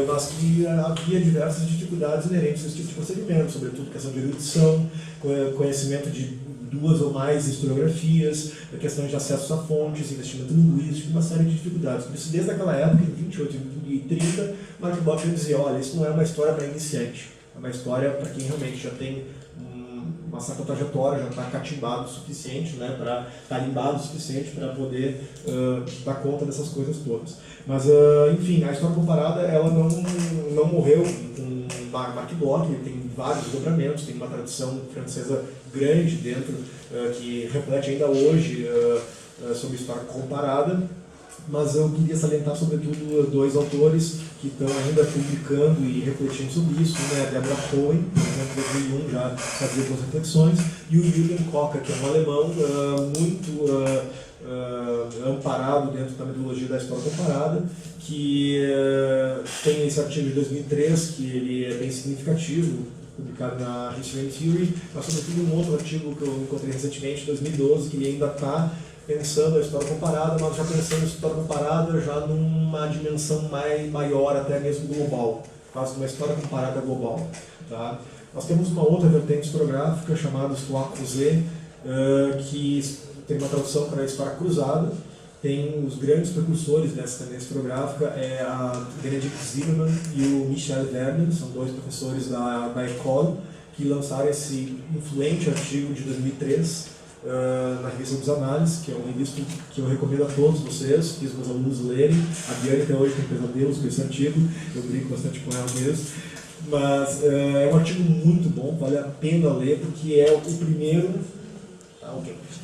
Speaker 13: mas que havia diversas dificuldades inerentes a esse tipo de procedimento, sobretudo questão de erudição, conhecimento de duas ou mais historiografias, questões de acesso a fontes, investimento linguístico, uma série de dificuldades. Por isso, desde aquela época, em 28 e 30, Marc Bloch dizia, olha, isso não é uma história para iniciante, é uma história para quem realmente já tem uma certa trajetória, já está catimbado o suficiente, né, tarimbado o suficiente para poder dar conta dessas coisas todas. Mas, enfim, a história comparada, ela não morreu com Marc Bloch, ele tem vários dobramentos, tem uma tradição francesa grande dentro, que reflete ainda hoje sobre história comparada. Mas eu queria salientar, sobretudo, dois autores que estão ainda publicando e refletindo sobre isso, né? A Deborah Cohen, por exemplo, em 2001 já fazia algumas reflexões, e o Jürgen Kocher, que é um alemão muito amparado dentro da metodologia da história comparada, que tem esse artigo de 2003, que ele é bem significativo, publicado na History and Theory, mas sobretudo um outro artigo que eu encontrei recentemente, em 2012, que ele ainda está pensando a história comparada, mas já pensando a história comparada já numa dimensão maior, até mesmo global, quase uma história comparada global. Tá? Nós temos uma outra vertente historiográfica chamada Histoire Creusée, que tem uma tradução para a história cruzada. Tem os grandes precursores dessa tendência historiográfica, a Benedict Zimmermann e o Michel Werner, são dois professores da École, que lançaram esse influente artigo de 2003, na revista dos Análises, que é uma revista que eu recomendo a todos vocês, fiz meus alunos lerem. A Diane até hoje tem pesadelos com esse artigo, eu brinco bastante com ela mesmo. Mas é um artigo muito bom, vale a pena ler, porque é o primeiro.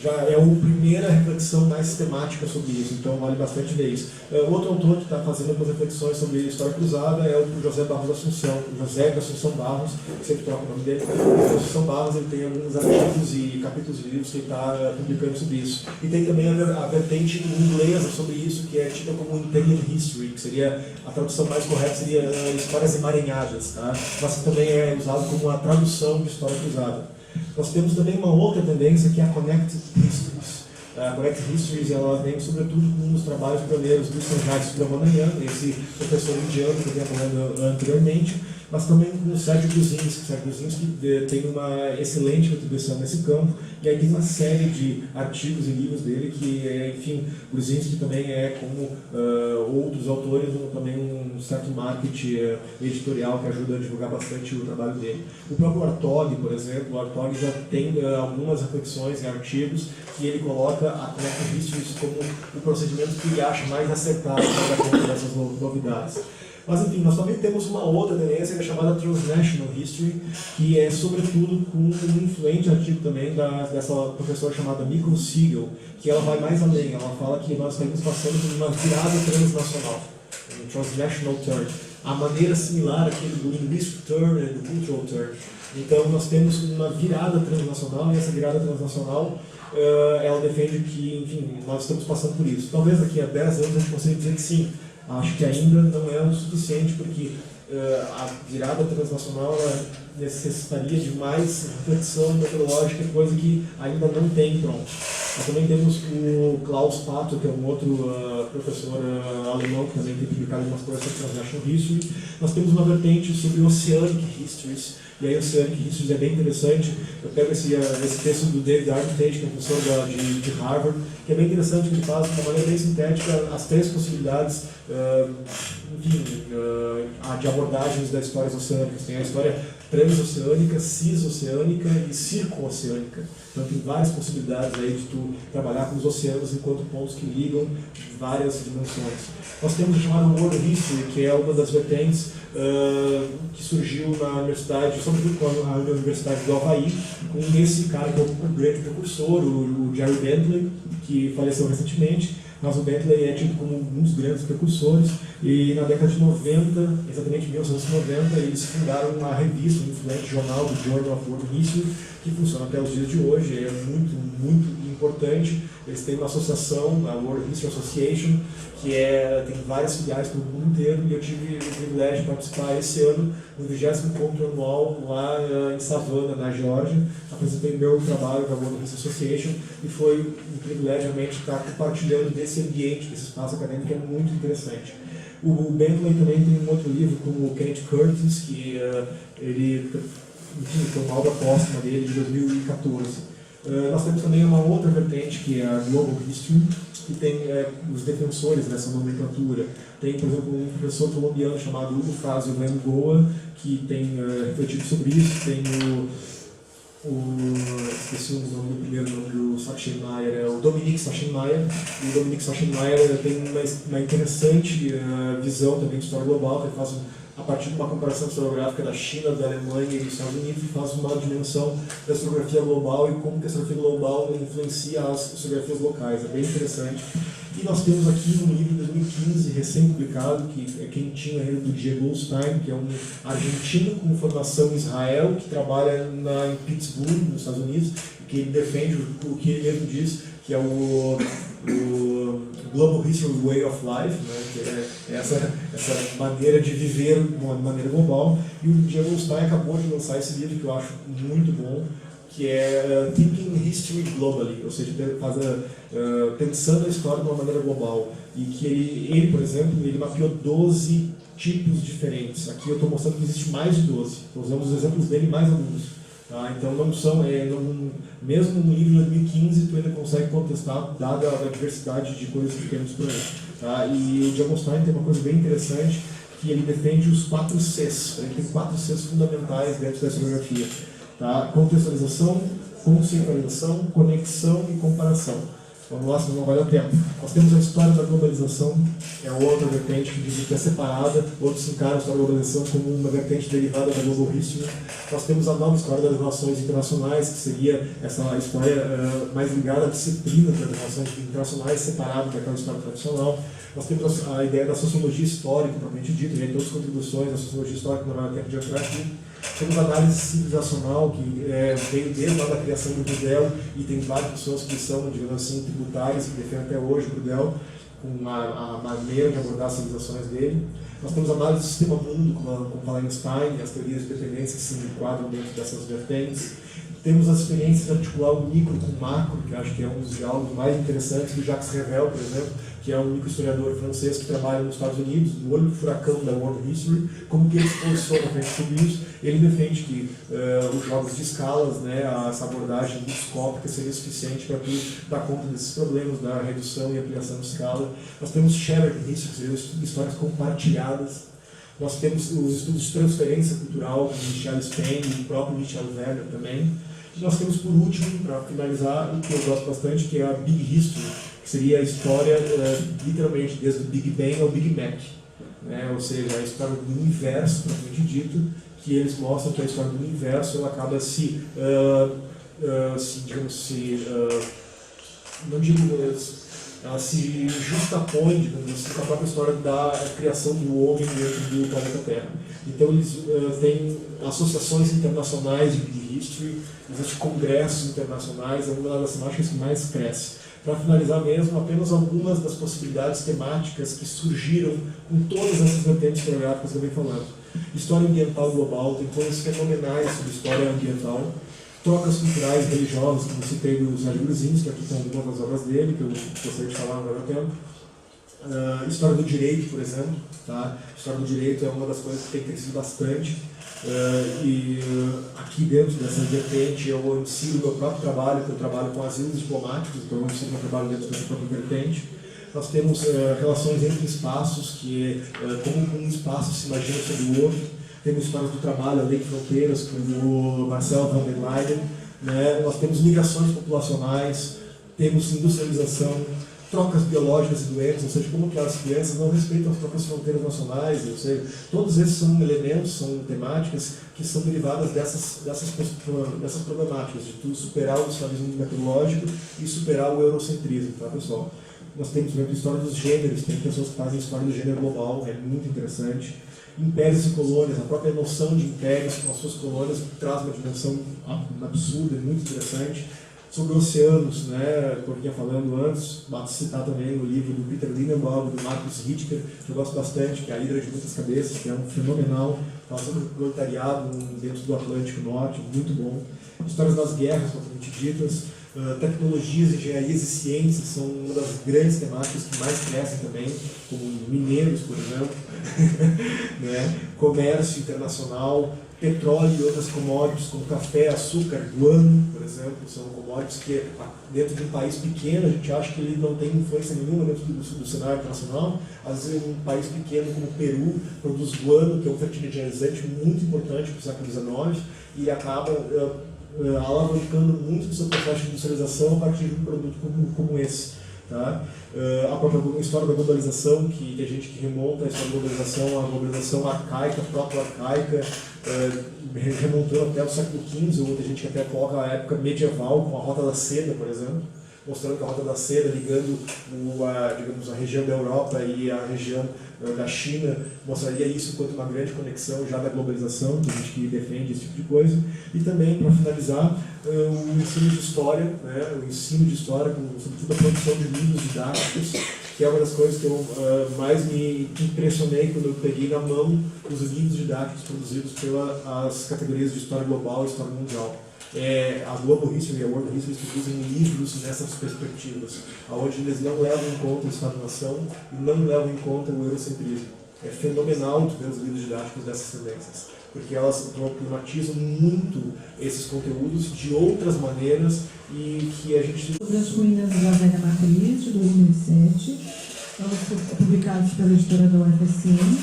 Speaker 13: Já é a primeira reflexão mais sistemática sobre isso, então vale bastante ler isso. Outro autor que está fazendo algumas reflexões sobre a história cruzada é o José Barros da Assunção, o José da Assunção Barros, sempre troca o nome dele. O Assunção Barros ele tem alguns artigos e capítulos de livros que ele está publicando sobre isso. E tem também a vertente inglesa sobre isso, que é tida como Interior History, que seria, a tradução mais correta seria histórias emaranhadas, tá? Mas também é usado como a tradução de história cruzada. Nós temos também uma outra tendência que é a Connected Histories. A Connected Histories ela vem sobretudo com os trabalhos pioneiros do Sanjay Subramanian, esse professor indiano que eu vinha falando anteriormente, mas também com o Sérgio Gruzinski. Sérgio Gruzinski tem uma excelente contribuição nesse campo, e aí tem uma série de artigos e livros dele que, enfim, Gruzinski também como outros autores, também um certo marketing editorial que ajuda a divulgar bastante o trabalho dele. O próprio Hartog, por exemplo, o Hartog já tem algumas reflexões e artigos que ele coloca a Connected Histories como o procedimento que ele acha mais acertado para dar conta dessas novidades. Mas, enfim, nós também temos uma outra tendência que é chamada Transnational History, que é, sobretudo, com um influente artigo também dessa professora chamada Mikkel Siegel, que ela vai mais além. Ela fala que nós estamos passando por uma virada transnacional, um transnational turn. A maneira similar àquele do linguistic turn e do cultural turn. Então nós temos uma virada transnacional, e essa virada transnacional ela defende que, enfim, nós estamos passando por isso. Talvez daqui a 10 anos a gente consiga dizer que sim. Acho que ainda não é o suficiente, porque a virada transnacional necessitaria de mais reflexão metodológica, coisa que ainda não tem pronto. Nós também temos o Klaus Pato, que é um outro professor alemão, que também tem publicado algumas coisas sobre Transnational History. Nós temos uma vertente sobre Oceanic Histories, e aí Oceanic Histories é bem interessante. Eu pego esse texto do David Armitage, que é professor de Harvard, que é bem interessante, que ele faz de uma maneira bem sintética as 3 possibilidades de abordagens das histórias oceânicas. Tem a história transoceânica, cisoceânica e circo-oceânica. Então tem várias possibilidades aí de tu trabalhar com os oceanos enquanto pontos que ligam várias dimensões. Nós temos o chamado World History, que é uma das vertentes que surgiu na universidade, sobretudo com a Universidade do Havaí, com esse cara que é o grande precursor, o Jerry Bentley, que faleceu recentemente. Mas o Bentley é tido como um dos grandes precursores, e na década de 90, exatamente em 1990, eles fundaram uma revista, um influente jornal do Journal of World History, que funciona até os dias de hoje, é muito, muito importante. Eles têm uma associação, a World History Association, que tem várias filiais pelo mundo inteiro, e eu tive o privilégio de participar esse ano no 20º encontro anual lá em Savannah, na Geórgia. Apresentei meu trabalho para a World History Association, e foi um privilégio realmente estar compartilhando desse ambiente, desse espaço acadêmico, que é muito interessante. O Bentley também tem um outro livro com o Kenneth Curtis, que ele tem uma obra póstuma dele de 2014. Nós temos também uma outra vertente, que é a Global History, que tem os defensores dessa nomenclatura. Tem, por exemplo, um professor colombiano chamado Hugo Fazio Bengoa, que tem refletido sobre isso. Tem esqueci o nome do primeiro nome do Sachsenmeier, é o Dominique Sachsenmeier. E o Dominique Sachsenmeier tem uma interessante visão também de história global, que ele faz a partir de uma comparação historiográfica da China, da Alemanha e dos Estados Unidos, e faz uma dimensão da historiografia global e como que a historiografia global influencia as historiografias locais. É bem interessante. E nós temos aqui um livro de 2015, recém-publicado, que é quentinho ainda, do Diego Goldstein, que é um argentino com formação em Israel, que trabalha em Pittsburgh, nos Estados Unidos, e que ele defende o que ele mesmo diz, que é o Global History Way of Life, né, que é essa maneira de viver de uma maneira global. E o Diego Goldstein acabou de lançar esse livro, que eu acho muito bom, que é Thinking History Globally, ou seja, pensando a história de uma maneira global. E que ele, por exemplo, ele mapeou 12 tipos diferentes. Aqui eu estou mostrando que existe mais de 12. Estou usando os exemplos dele mais alguns. Tá? Então não são, mesmo no livro de 2015, tu ainda consegue contestar, dada a diversidade de coisas que temos por aí. Tá? E o Diego Goldstein tem uma coisa bem interessante, que ele defende os 4 Cs. Ele tem 4 Cs fundamentais dentro da historiografia. Tá? Contextualização, conceitualização, conexão e comparação. Vamos lá, senão não vai dar tempo. Nós temos a história da globalização, é outra vertente que diz que é separada, outros encaram a história da globalização como uma vertente derivada da Global History. Nós temos a nova história das relações internacionais, que seria essa história mais ligada à disciplina das relações internacionais, separada daquela história tradicional. Nós temos a ideia da sociologia histórica, propriamente dita, e aí todas as contribuições da sociologia histórica não vai dar tempo de entrar aqui. Temos a análise civilizacional, que veio desde lá da criação do Brudel, e tem várias pessoas que são, digamos assim, tributárias, que defendem até hoje o Brudel, com a maneira de abordar as civilizações dele. Nós temos a análise do sistema mundo, com Wallenstein, e as teorias de dependência que se enquadram dentro dessas vertentes. Temos as experiências de articular o micro com o macro, que acho que é um dos diálogos mais interessantes do Jacques Revel, por exemplo, que é um microhistoriador francês que trabalha nos Estados Unidos, no olho do furacão da World History, como que ele se posiciona frente a tudo isso. Ele defende que os jogos de escalas, né, essa abordagem microscópica seria suficiente para dar conta desses problemas, da redução e ampliação de escala. Nós temos shared history, que seriam histórias compartilhadas. Nós temos os estudos de transferência cultural, com Michel Spain e o próprio Michel Werner também. E nós temos, por último, para finalizar, o que eu gosto bastante, que é a Big History, que seria a história, literalmente, desde o Big Bang ao Big Mac. Né? Ou seja, a história do universo, propriamente dito, que eles mostram que a história do universo ela acaba não digo ela se justapõe, digamos assim, com a própria história da criação do homem dentro do planeta Terra. Então eles têm associações internacionais de history, existem congressos internacionais, é uma das temáticas que mais cresce. Para finalizar mesmo, apenas algumas das possibilidades temáticas que surgiram com todas essas vertentes historiográficas que eu venho falando. História ambiental global, tem coisas fenomenais sobre história ambiental, trocas culturais e religiosas, como eu citei do Sérgio Gruzinski, que aqui estão algumas das obras dele, que eu gostaria de falar agora no tempo. História do direito, por exemplo. Tá? História do direito é uma das coisas que tem crescido bastante. Aqui dentro dessa vertente eu ensino o meu próprio trabalho, que eu trabalho com asilos diplomáticos, então eu ensino o meu trabalho dentro dessa própria vertente. Nós temos relações entre espaços, que é como um espaço se imagina sobre o outro. Temos histórias do trabalho, a lei de fronteiras, com o Marcel van der Leyen. Né? Nós temos migrações populacionais, temos industrialização, trocas biológicas e doenças, ou seja, como que as crianças não respeitam as próprias fronteiras nacionais, ou seja, todos esses são elementos, são temáticas que são derivadas dessas problemáticas, de tudo superar o islamismo metodológico e superar o eurocentrismo, tá, pessoal? Nós temos, por exemplo, a história dos gêneros, tem pessoas que fazem a história do gênero global, é muito interessante. Impérios e colônias, a própria noção de impérios com as suas colônias traz uma dimensão absurda, muito interessante. Sobre oceanos, né, como eu vinha falando antes, basta citar também o livro do Peter Lindenbaum, do Marcus Ritker, que eu gosto bastante, que é A Hidra de Muitas Cabeças, que é um fenomenal, fala sobre o proletariado dentro do Atlântico Norte, muito bom. Histórias das guerras, propriamente ditas, tecnologias, engenharias e ciências são uma das grandes temáticas que mais crescem também, como mineiros, por exemplo, né? Comércio internacional, petróleo e outras commodities, como café, açúcar, guano, por exemplo, são commodities que dentro de um país pequeno a gente acha que ele não tem influência nenhuma dentro do cenário internacional. Às vezes um país pequeno como o Peru produz guano, que é um fertilizante muito importante para o século XIX, e acaba alavancando muito do seu processo de industrialização a partir de um produto como esse. Tá? A própria história da globalização, que a gente que remonta a história da globalização arcaica, proto-arcaica, remontando até o século XV, ou muita gente que até coloca a época medieval, com a Rota da Seda, por exemplo, mostrando que a Rota da Seda, ligando digamos, a região da Europa e a região da China, mostraria isso enquanto uma grande conexão já da globalização, tem gente que defende esse tipo de coisa. E também, para finalizar, o ensino de história, né, o ensino de história, sobretudo a produção de livros didáticos, que é uma das coisas que eu mais me impressionei quando eu peguei na mão os livros didáticos produzidos pelas categorias de História Global e História Mundial. A Global History e a World History produzem livros nessas perspectivas, onde eles não levam em conta o Estado-nação e não levam em conta o eurocentrismo. É fenomenal ver os livros didáticos dessas tendências, porque elas problematizam muito esses conteúdos de outras maneiras e que a gente...
Speaker 10: Sobre as ruínas da Velha Matriz, de 2007, publicados pela editora da UFSM.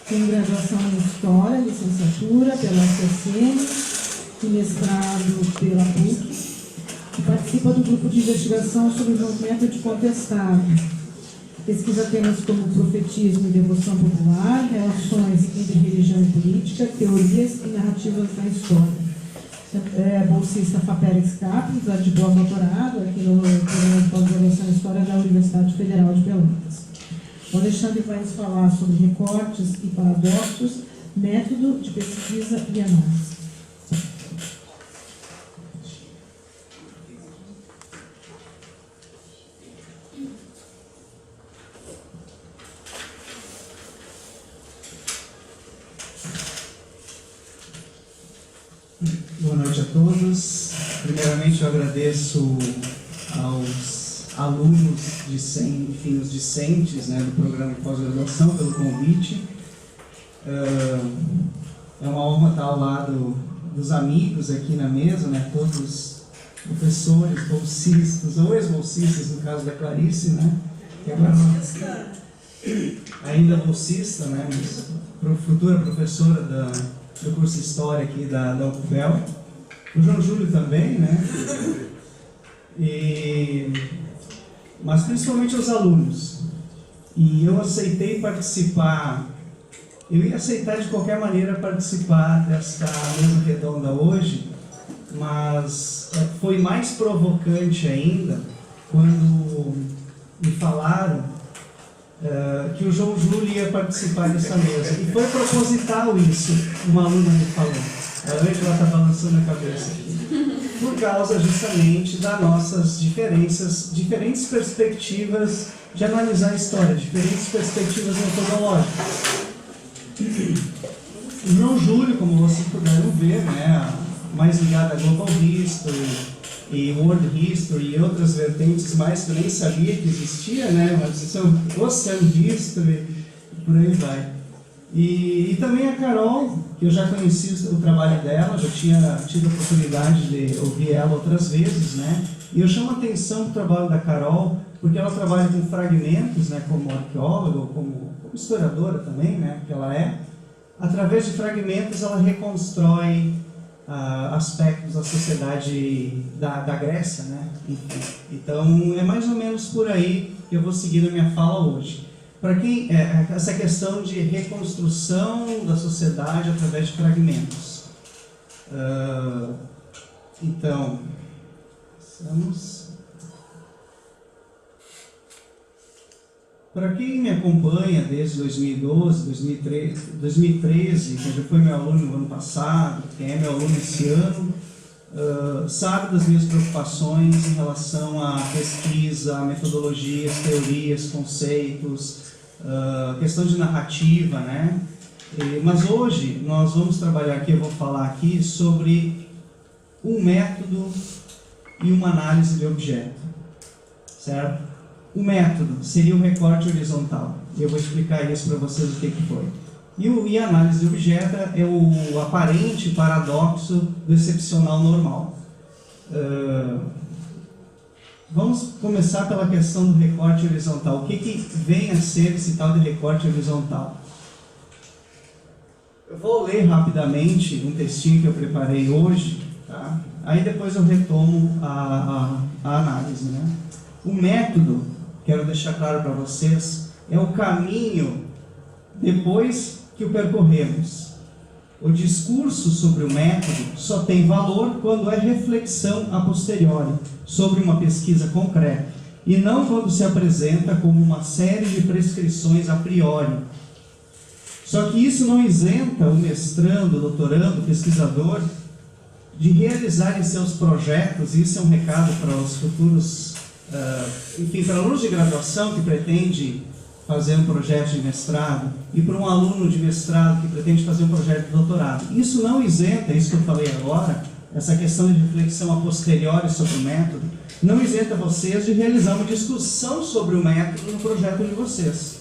Speaker 10: Tem graduação em História, licenciatura pela UFSM, e mestrado pela PUC, e participa do grupo de investigação sobre o movimento de contestado. Pesquisa temas como profetismo e devoção popular, relações entre religião e política, teorias e narrativas da história. É bolsista FAPEREX CAPES, de pós-doutorado aqui no programa de pós-graduação em História da Universidade Federal de Pelotas. O Alexandre vai nos falar sobre recortes e paradoxos, método de pesquisa e análise.
Speaker 14: Boa noite a todos. Primeiramente, eu agradeço aos alunos, enfim, os discentes, né, do programa de pós-graduação pelo convite. É uma honra estar ao lado dos amigos aqui na mesa, né, todos professores, bolsistas, ou ex-bolsistas, no caso da Clarice, né, que agora ainda bolsista, né, mas futura professora do curso de História aqui da UFPEL, o João Júlio também, né? Mas principalmente os alunos. E eu aceitei participar, eu ia aceitar de qualquer maneira participar desta mesa redonda hoje, mas foi mais provocante ainda quando me falaram que o João Júlio ia participar dessa mesa. E foi proposital isso, uma aluna me falou. A Ângela está balançando a cabeça aqui. Por causa justamente das nossas diferentes perspectivas de analisar a história, diferentes perspectivas metodológicas. O João Júlio, como vocês puderam ver, né, mais ligado a Global History e World History e outras vertentes mais que eu nem sabia que existia, né, mas são Ocean History e por aí vai. E também a Carol, que eu já conheci o trabalho dela, já tinha tido a oportunidade de ouvir ela outras vezes, né? E eu chamo a atenção para o trabalho da Carol, porque ela trabalha com fragmentos, né, como arqueóloga, ou como historiadora também, né, que ela é. Através de fragmentos ela reconstrói aspectos da sociedade da Grécia, né? Enfim. Então é mais ou menos por aí que eu vou seguir na minha fala hoje. Para quem essa questão de reconstrução da sociedade através de fragmentos. Então, para quem me acompanha desde 2012, 2013, que já foi meu aluno no ano passado, quem é meu aluno esse ano, sabe das minhas preocupações em relação à pesquisa, metodologias, teorias, conceitos, questão de narrativa, né? Mas hoje nós vamos trabalhar aqui, eu vou falar aqui sobre um método e uma análise de objeto, certo? O método seria o recorte horizontal. Eu vou explicar isso para vocês o que foi. E a análise de objeto é o aparente paradoxo do excepcional normal. Vamos começar pela questão do recorte horizontal. O que vem a ser esse tal de recorte horizontal? Eu vou ler rapidamente um textinho que eu preparei hoje, tá? Aí depois eu retomo a análise, né? O método, quero deixar claro para vocês, é o caminho depois que o percorremos. O discurso sobre o método só tem valor quando é reflexão a posteriori sobre uma pesquisa concreta, e não quando se apresenta como uma série de prescrições a priori. Só que isso não isenta o mestrando, doutorando, pesquisador de realizarem seus projetos, e isso é um recado para os futuros, enfim, para alunos de graduação que pretende fazer um projeto de mestrado, e para um aluno de mestrado que pretende fazer um projeto de doutorado. Isso não isenta, isso que eu falei agora, essa questão de reflexão a posteriori sobre o método, não isenta vocês de realizar uma discussão sobre o método no projeto de vocês.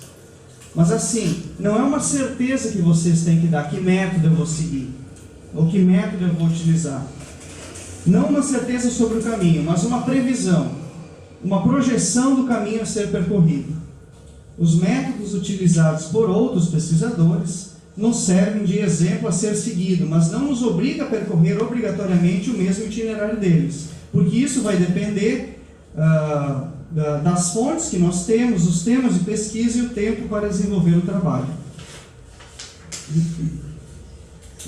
Speaker 14: Mas assim, não é uma certeza que vocês têm que dar que método eu vou seguir, ou que método eu vou utilizar. Não uma certeza sobre o caminho, mas uma previsão, uma projeção do caminho a ser percorrido. Os métodos utilizados por outros pesquisadores nos servem de exemplo a ser seguido, mas não nos obriga a percorrer obrigatoriamente o mesmo itinerário deles, porque isso vai depender das fontes que nós temos, os temas de pesquisa e o tempo para desenvolver o trabalho.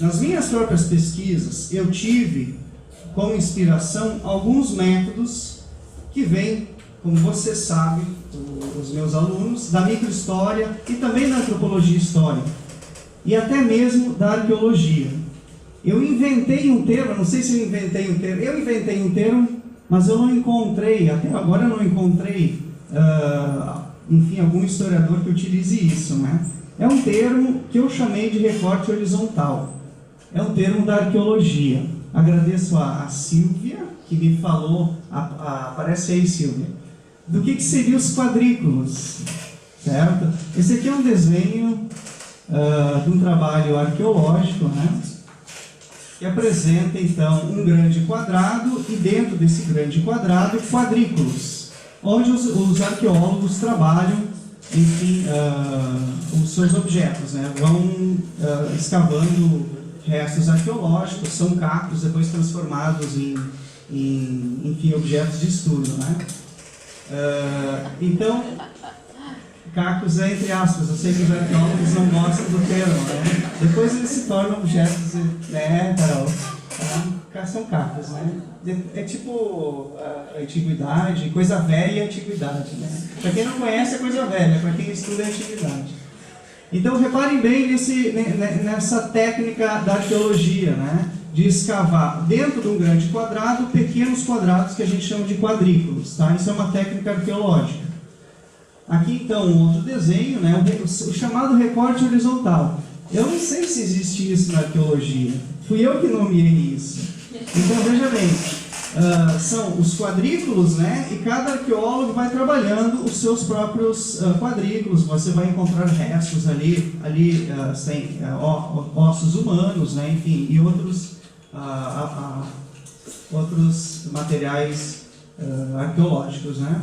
Speaker 14: Nas minhas próprias pesquisas, eu tive como inspiração alguns métodos que vêm, como vocês sabem, os meus alunos, da microhistória e também da antropologia histórica, e até mesmo da arqueologia. Eu inventei um termo, não sei se eu inventei um termo, mas eu não encontrei, até agora eu não encontrei, enfim, algum historiador que utilize isso, né? É um termo que eu chamei de recorte horizontal. É um termo da arqueologia. Agradeço a Silvia, que me falou, aparece aí, Silvia, do que seriam os quadrículos, certo? Esse aqui é um desenho de um trabalho arqueológico, né? Que apresenta, então, um grande quadrado e dentro desse grande quadrado, quadrículos, onde os arqueólogos trabalham, enfim, os seus objetos, né? Vão escavando restos arqueológicos, são cactos depois transformados em enfim, objetos de estudo, né? Então, cactos é entre aspas, eu sei que os arqueólogos não gostam do termo, né? Depois eles se tornam objetos, né, Carol? são capas, né? É tipo a antiguidade, coisa velha é antiguidade, né? Para quem não conhece é coisa velha, para quem estuda é antiguidade. Então reparem bem nessa técnica da arqueologia, né? De escavar dentro de um grande quadrado pequenos quadrados que a gente chama de quadrículos, tá? Isso é uma técnica arqueológica. Aqui então um outro desenho, né? O chamado recorte horizontal. Eu não sei se existe isso na arqueologia. Fui eu que nomeei isso. Então veja bem, são os quadrículos, né? E cada arqueólogo vai trabalhando os seus próprios quadrículos. Você vai encontrar restos ali tem ossos humanos, né? Enfim, e outros materiais arqueológicos, né?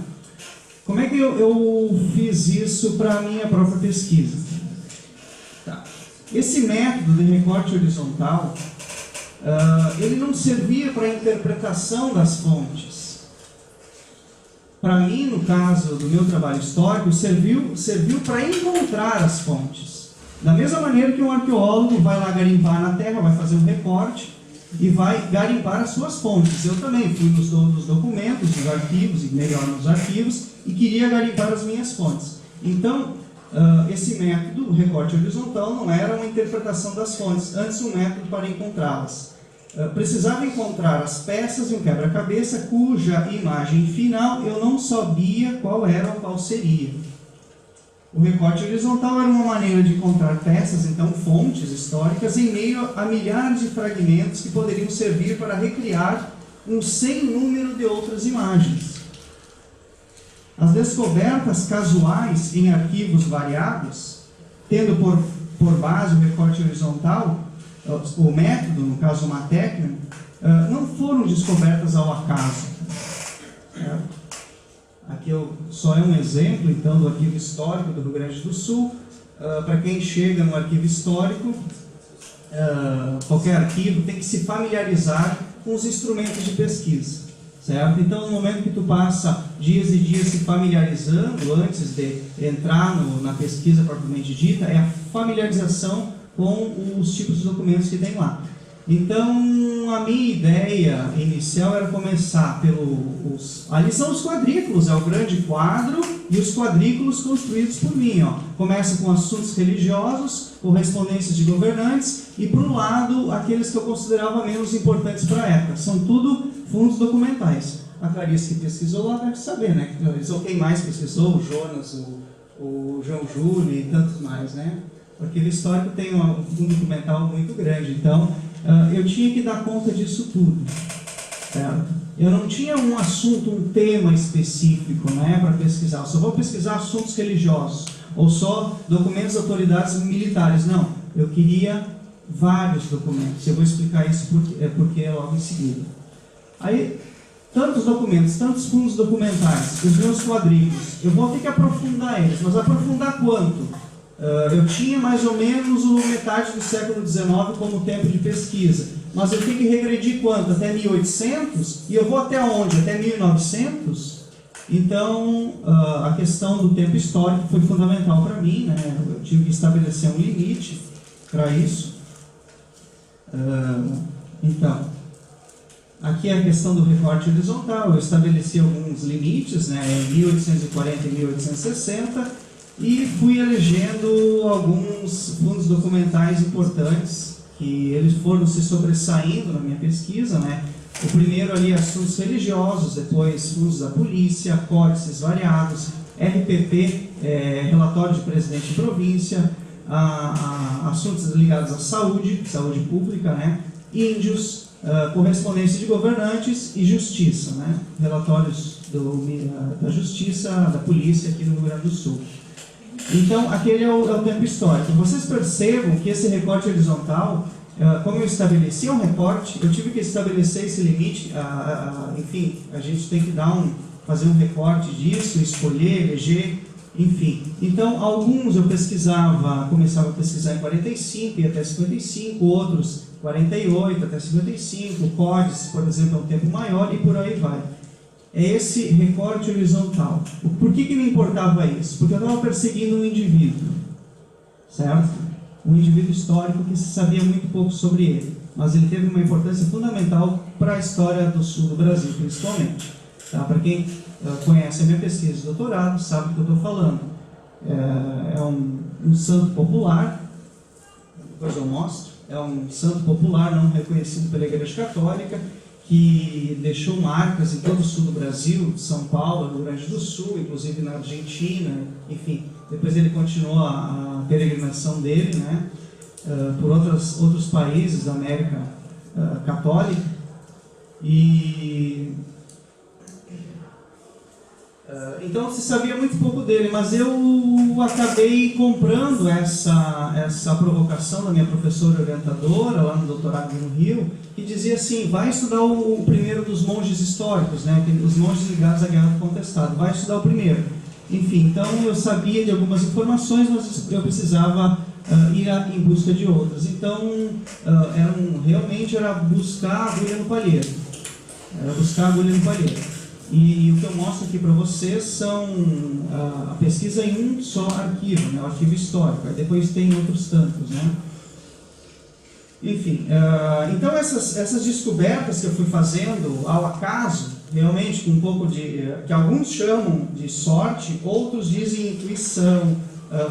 Speaker 14: Como é que eu fiz isso para a minha própria pesquisa? Tá. Esse método de recorte horizontal, ele não servia para a interpretação das fontes. Para mim, no caso do meu trabalho histórico, serviu para encontrar as fontes. Da mesma maneira que um arqueólogo vai lá garimpar na terra, vai fazer um recorte e vai garimpar as suas fontes. Eu também fui nos documentos, nos arquivos, e melhor nos arquivos, e queria garimpar as minhas fontes. Então, esse método, o recorte horizontal, não era uma interpretação das fontes, antes um método para encontrá-las. Precisava encontrar as peças em um quebra-cabeça cuja imagem final eu não sabia qual era ou qual seria. O recorte horizontal era uma maneira de encontrar peças, então fontes históricas, em meio a milhares de fragmentos que poderiam servir para recriar um sem número de outras imagens. As descobertas casuais em arquivos variados, tendo por base o recorte horizontal, o método, no caso uma técnica, não foram descobertas ao acaso. Aqui só é um exemplo, então, do arquivo histórico do Rio Grande do Sul. Para quem chega no arquivo histórico, qualquer arquivo tem que se familiarizar com os instrumentos de pesquisa. Certo? Então, no momento que tu passa dias e dias se familiarizando antes de entrar na pesquisa propriamente dita, é a familiarização com os tipos de documentos que tem lá. Então, a minha ideia inicial era começar ali são os quadrículos, é o grande quadro e os quadrículos construídos por mim. Começa com assuntos religiosos, correspondências de governantes e, por um lado, aqueles que eu considerava menos importantes para a época. São tudo fundos documentais. A Clarice que pesquisou lá deve saber, né? Quem mais pesquisou? O Jonas, o João Júlio e tantos mais, né? O arquivo histórico tem um fundo documental muito grande, então eu tinha que dar conta disso tudo. Eu não tinha um assunto, um tema específico, né, para pesquisar. Eu só vou pesquisar assuntos religiosos ou só documentos de autoridades militares. Não, eu queria vários documentos. Eu vou explicar isso porque é logo em seguida. Aí, tantos documentos, tantos fundos documentais, os meus quadrículos, eu vou ter que aprofundar eles, mas aprofundar quanto? Eu tinha mais ou menos metade do século XIX como tempo de pesquisa, mas eu tenho que regredir quanto? Até 1800? E eu vou até onde? Até 1900? Então, a questão do tempo histórico foi fundamental para mim, né? Eu tive que estabelecer um limite para isso. Então, aqui é a questão do recorte horizontal. Eu estabeleci alguns limites, né, em 1840 e 1860, e fui elegendo alguns fundos documentais importantes, que eles foram se sobressaindo na minha pesquisa, né? O primeiro ali, assuntos religiosos, depois fundos da polícia, códices variados, RPP, relatório de presidente de província, assuntos ligados à saúde pública, né? Índios, correspondência de governantes e justiça, né? Relatórios da justiça, da polícia aqui no Rio Grande do Sul. Então, aquele é o tempo histórico. Vocês percebam que esse recorte horizontal, como eu estabeleci um recorte, eu tive que estabelecer esse limite, enfim, a gente tem que fazer um recorte disso, escolher, eleger, enfim. Então, alguns eu começava a pesquisar em 45 e até 55, outros 48 até 55, códices, por exemplo, é um tempo maior e por aí vai. É esse recorte horizontal. Por que me importava isso? Porque eu estava perseguindo um indivíduo, certo? Um indivíduo histórico que se sabia muito pouco sobre ele. mas ele teve uma importância fundamental para a história do sul do Brasil, principalmente. Tá? Para quem conhece a minha pesquisa de doutorado, sabe do que eu estou falando. É um santo popular, depois eu mostro, é um santo popular não reconhecido pela Igreja Católica, que deixou marcas em todo o sul do Brasil, São Paulo, no Rio Grande do Sul, inclusive na Argentina, enfim. Depois ele continuou a peregrinação dele, né, por outros países da América Católica. E então se sabia muito pouco dele, mas eu acabei comprando essa provocação da minha professora orientadora lá no doutorado no Rio, que dizia assim: vai estudar o primeiro dos monges históricos, né, os monges ligados à Guerra do Contestado, vai estudar o primeiro. Enfim, então eu sabia de algumas informações, mas eu precisava ir em busca de outras. Então realmente era buscar a agulha no palheiro. E o que eu mostro aqui para vocês são a pesquisa em um só arquivo, né, o arquivo histórico. Aí depois tem outros tantos, né? Enfim, então essas descobertas que eu fui fazendo ao acaso, realmente com um pouco de... que alguns chamam de sorte, outros dizem intuição,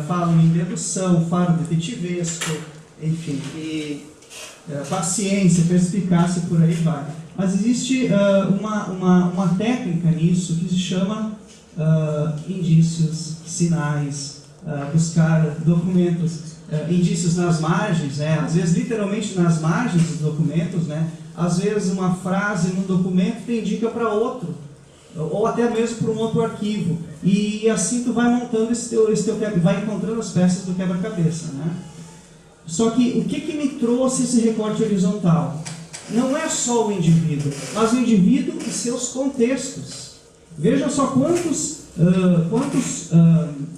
Speaker 14: falam em dedução, falam detetivesco, enfim, e paciência, perspicácia, por aí vai. Mas existe uma técnica nisso que se chama indícios, sinais, buscar documentos, indícios nas margens, né? Às vezes literalmente nas margens dos documentos, né? Às vezes uma frase num documento te indica para outro, ou até mesmo para um outro arquivo, e assim tu vai montando esse teu vai encontrando as peças do quebra-cabeça, né? Só que o que me trouxe esse recorte horizontal? Não é só o indivíduo, mas o indivíduo e seus contextos. Veja só quantos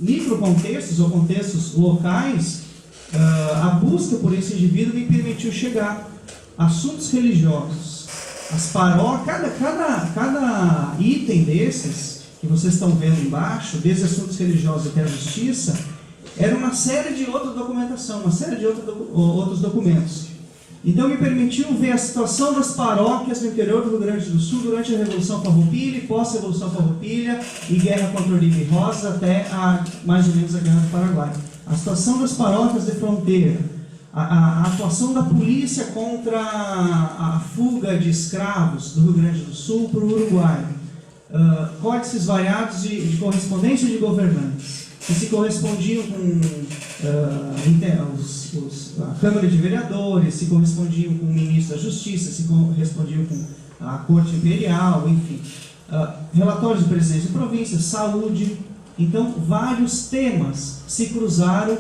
Speaker 14: microcontextos ou contextos locais a busca por esse indivíduo me permitiu chegar. Assuntos religiosos, as paróquias, cada item desses que vocês estão vendo embaixo, desde assuntos religiosos até a justiça, era uma série de outra documentação, uma série de outros documentos. Então me permitiu ver a situação das paróquias no interior do Rio Grande do Sul durante a Revolução Farroupilha e pós-Revolução Farroupilha e Guerra contra Oliva e Rosa até mais ou menos a Guerra do Paraguai. A situação das paróquias de fronteira, a atuação da polícia contra a fuga de escravos do Rio Grande do Sul para o Uruguai, códices variados de correspondência de governantes, que se correspondiam com a Câmara de Vereadores, se correspondiam com o Ministro da Justiça, se correspondiam com a Corte Imperial, enfim. Relatórios de presidente de província, saúde. Então, vários temas se cruzaram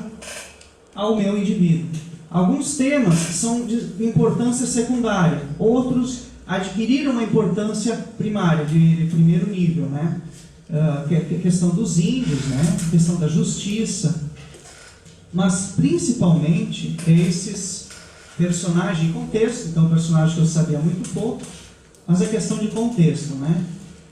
Speaker 14: ao meu indivíduo. Alguns temas são de importância secundária, outros adquiriram uma importância primária, de primeiro nível, né? Que é a questão dos índios, né? A questão da justiça, mas principalmente esses personagens em contexto. Então, personagem que eu sabia muito pouco, mas é questão de contexto, né?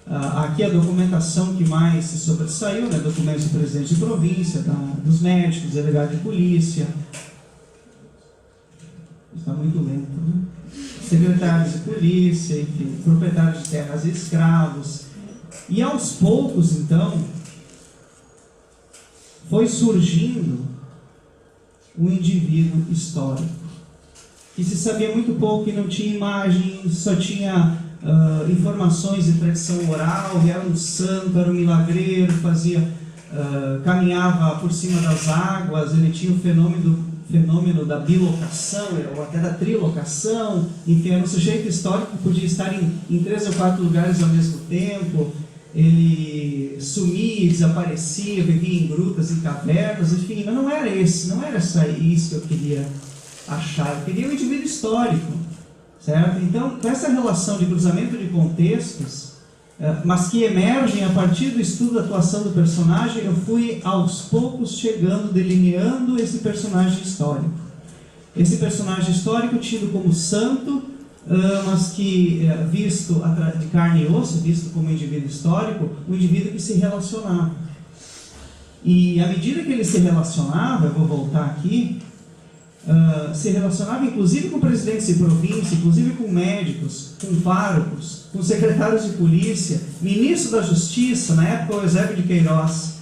Speaker 14: Aqui a documentação que mais se sobressaiu, né? Documentos do presidente de província, dos médicos, delegado de polícia. Está muito lento, né? Secretários de polícia, enfim, proprietários de terras e escravos. E aos poucos, então, foi surgindo um indivíduo histórico, que se sabia muito pouco, que não tinha imagens, só tinha informações de tradição oral, era um santo, era um milagreiro, caminhava por cima das águas, ele tinha o fenômeno da bilocação, ou até da trilocação, enfim, era um sujeito histórico que podia estar em 3 ou 4 lugares ao mesmo tempo. Ele sumia, desaparecia, vivia em grutas, em cavernas, enfim, mas não era isso que eu queria achar. Eu queria um indivíduo histórico, certo? Então, com essa relação de cruzamento de contextos, mas que emergem a partir do estudo da atuação do personagem, eu fui aos poucos chegando, delineando esse personagem histórico. Esse personagem histórico tido como santo, mas que, visto de carne e osso, visto como indivíduo histórico, um indivíduo que se relacionava. E à medida que ele se relacionava, eu vou voltar aqui, se relacionava inclusive com presidentes de província, inclusive com médicos, com párocos, com secretários de polícia, ministro da Justiça, na época o Eusébio de Queiroz,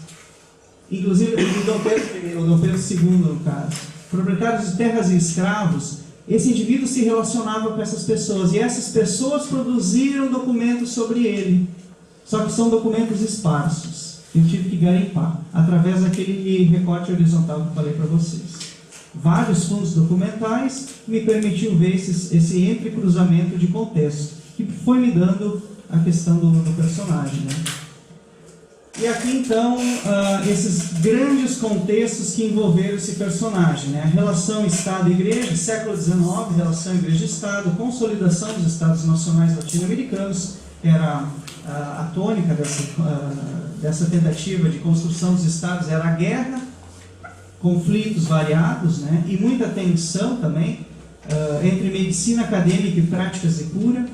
Speaker 14: inclusive o Dom Pedro II, no caso, proprietários de terras e escravos. Esse indivíduo se relacionava com essas pessoas, e essas pessoas produziram documentos sobre ele, só que são documentos esparsos. Eu tive que garimpar, através daquele recorte horizontal que eu falei para vocês. Vários fundos documentais me permitiam ver esse entrecruzamento de contexto, que foi me dando a questão do personagem, né? E aqui então, esses grandes contextos que envolveram esse personagem, né? A relação Estado e Igreja, século XIX, relação Igreja e Estado, consolidação dos Estados Nacionais latino-americanos, era a tônica dessa tentativa de construção dos Estados, era a guerra, conflitos variados, né? E muita tensão também entre medicina acadêmica e práticas de cura.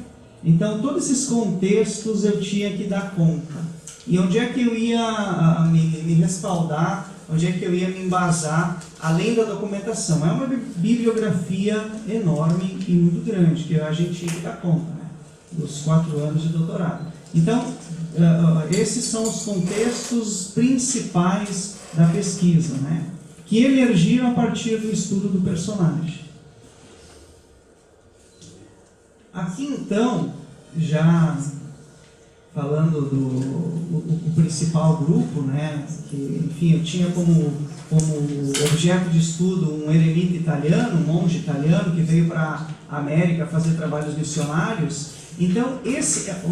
Speaker 14: Então, todos esses contextos eu tinha que dar conta. E onde é que eu ia me respaldar, onde é que eu ia me embasar, além da documentação? É uma bibliografia enorme e muito grande, que a gente tinha que dar conta, né? Dos 4 anos de doutorado. Então, esses são os contextos principais da pesquisa, né? Que emergiram a partir do estudo do personagem. Aqui, então, já falando do principal grupo, né, que, enfim, eu tinha como objeto de estudo um eremita italiano, um monge italiano que veio para a América fazer trabalhos missionários. Então,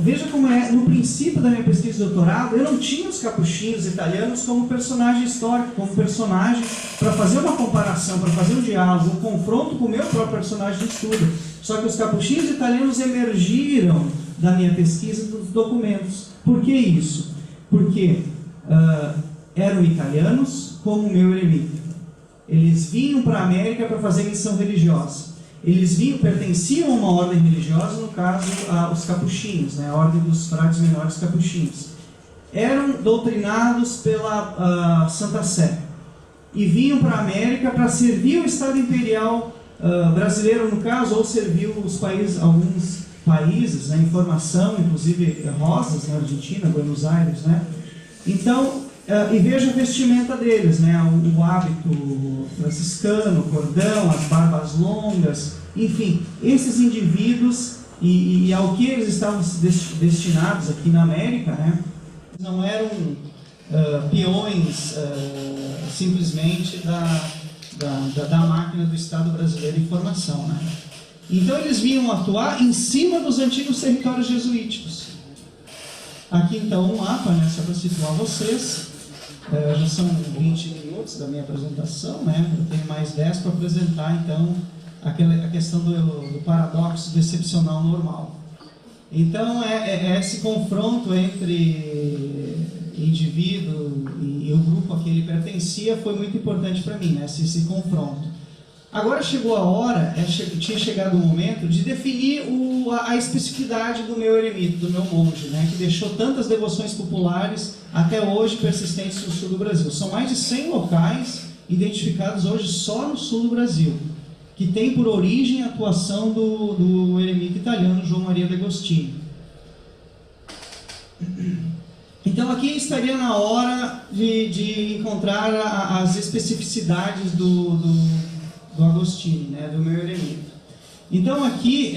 Speaker 14: veja como é, no princípio da minha pesquisa de doutorado, eu não tinha os capuchinhos italianos como personagem histórico, como personagem para fazer uma comparação, para fazer um diálogo, um confronto com o meu próprio personagem de estudo. Só que os capuchinhos italianos emergiram da minha pesquisa dos documentos. Por que isso? Porque eram italianos como o meu eremita. Eles vinham para a América para fazer missão religiosa. Eles pertenciam a uma ordem religiosa, no caso, os capuchinhos, né, a ordem dos frades menores capuchinhos. Eram doutrinados pela Santa Sé e vinham para a América para servir o Estado Imperial brasileiro, no caso, ou servir alguns países, né, em formação, inclusive Rosas, na Argentina, Buenos Aires, né? Então, e veja a vestimenta deles, né? O hábito franciscano, o cordão, as barbas longas, enfim, esses indivíduos e ao que eles estavam destinados aqui na América, né? Não eram peões simplesmente da máquina do Estado brasileiro em formação, né? Então eles vinham atuar em cima dos antigos territórios jesuíticos. Aqui então um mapa, né, só para situar vocês. Já são 20 minutos da minha apresentação, né? Eu tenho mais 10 para apresentar então a questão do paradoxo do excepcional normal. Então esse confronto entre indivíduo e o grupo a que ele pertencia foi muito importante para mim, né? Esse confronto. Agora chegou a hora, tinha chegado o momento de definir a especificidade do meu eremita, do meu monge, né, que deixou tantas devoções populares até hoje persistentes no sul do Brasil. São mais de 100 locais identificados hoje só no sul do Brasil, que tem por origem a atuação do eremita italiano João Maria de Agostini. Então aqui estaria na hora de encontrar as especificidades do Agostini, né, do meu eremita. Então aqui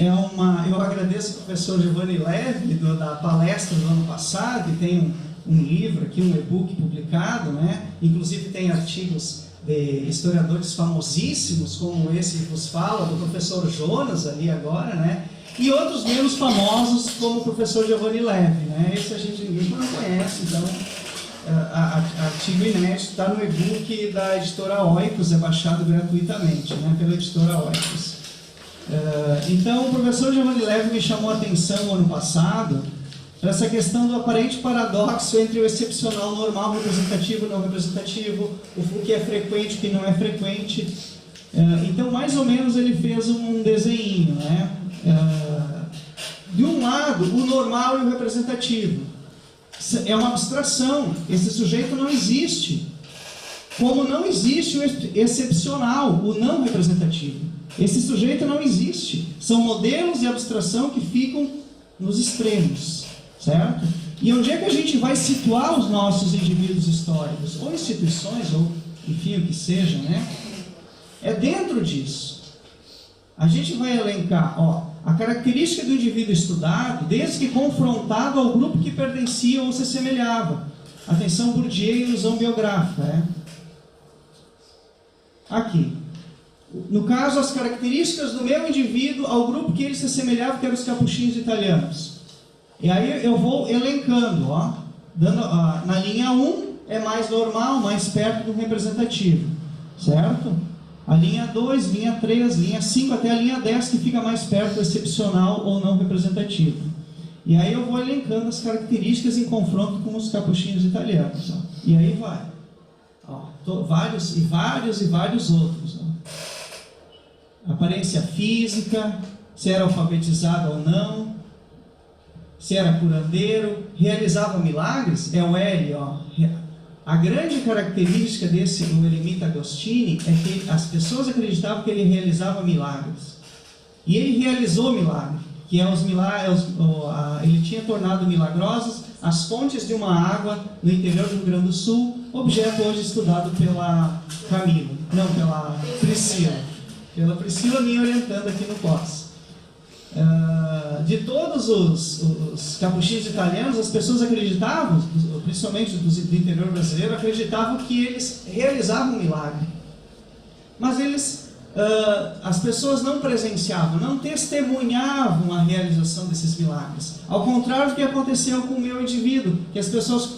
Speaker 14: eu agradeço ao professor Giovanni Levi da palestra do ano passado, que tem um livro aqui, um e-book publicado, né, inclusive tem artigos de historiadores famosíssimos, como esse que vos fala, do professor Jonas ali agora, né, e outros menos famosos, como o professor Giovanni Levi, né, esse a gente ninguém não conhece, então artigo inédito, está no e-book da editora Oikos, é baixado gratuitamente, né, pela editora Oikos. Então, o professor Giovanni Levi me chamou a atenção no ano passado para essa questão do aparente paradoxo entre o excepcional, normal, representativo, não representativo, o que é frequente e o que não é frequente. Então, mais ou menos, ele fez um desenho, né? De um lado, o normal e o representativo. É uma abstração, esse sujeito não existe. Como não existe o excepcional, o não representativo. Esse sujeito não existe. São modelos de abstração que ficam nos extremos, certo? E onde é que a gente vai situar os nossos indivíduos históricos? Ou instituições, ou enfim, o que seja, né? É dentro disso. A gente vai elencar, a característica do indivíduo estudado, desde que confrontado ao grupo que pertencia ou se assemelhava. Atenção, Bourdieu e ilusão biográfica, né? Aqui. No caso, as características do meu indivíduo ao grupo que ele se assemelhava, que eram os capuchinhos italianos. E aí eu vou elencando, na linha 1 é mais normal, mais perto do representativo, certo? A linha 2, linha 3, linha 5 até a linha 10, que fica mais perto do excepcional ou não representativo. E aí eu vou elencando as características em confronto com os capuchinhos italianos. E aí vai. Vários outros. Aparência física, se era alfabetizado ou não, se era curandeiro, realizava milagres, é o L, A grande característica do eremita Agostini é que as pessoas acreditavam que ele realizava milagres. E ele realizou milagres, que é os milagres, ele tinha tornado milagrosas as fontes de uma água no interior do Rio Grande do Sul, objeto hoje estudado pela pela Priscila. Pela Priscila me orientando aqui no COS. De todos os capuchinhos italianos, as pessoas acreditavam, principalmente do interior brasileiro, acreditavam que eles realizavam um milagre. Mas as pessoas não presenciavam, não testemunhavam a realização desses milagres. Ao contrário do que aconteceu com o meu indivíduo, que as pessoas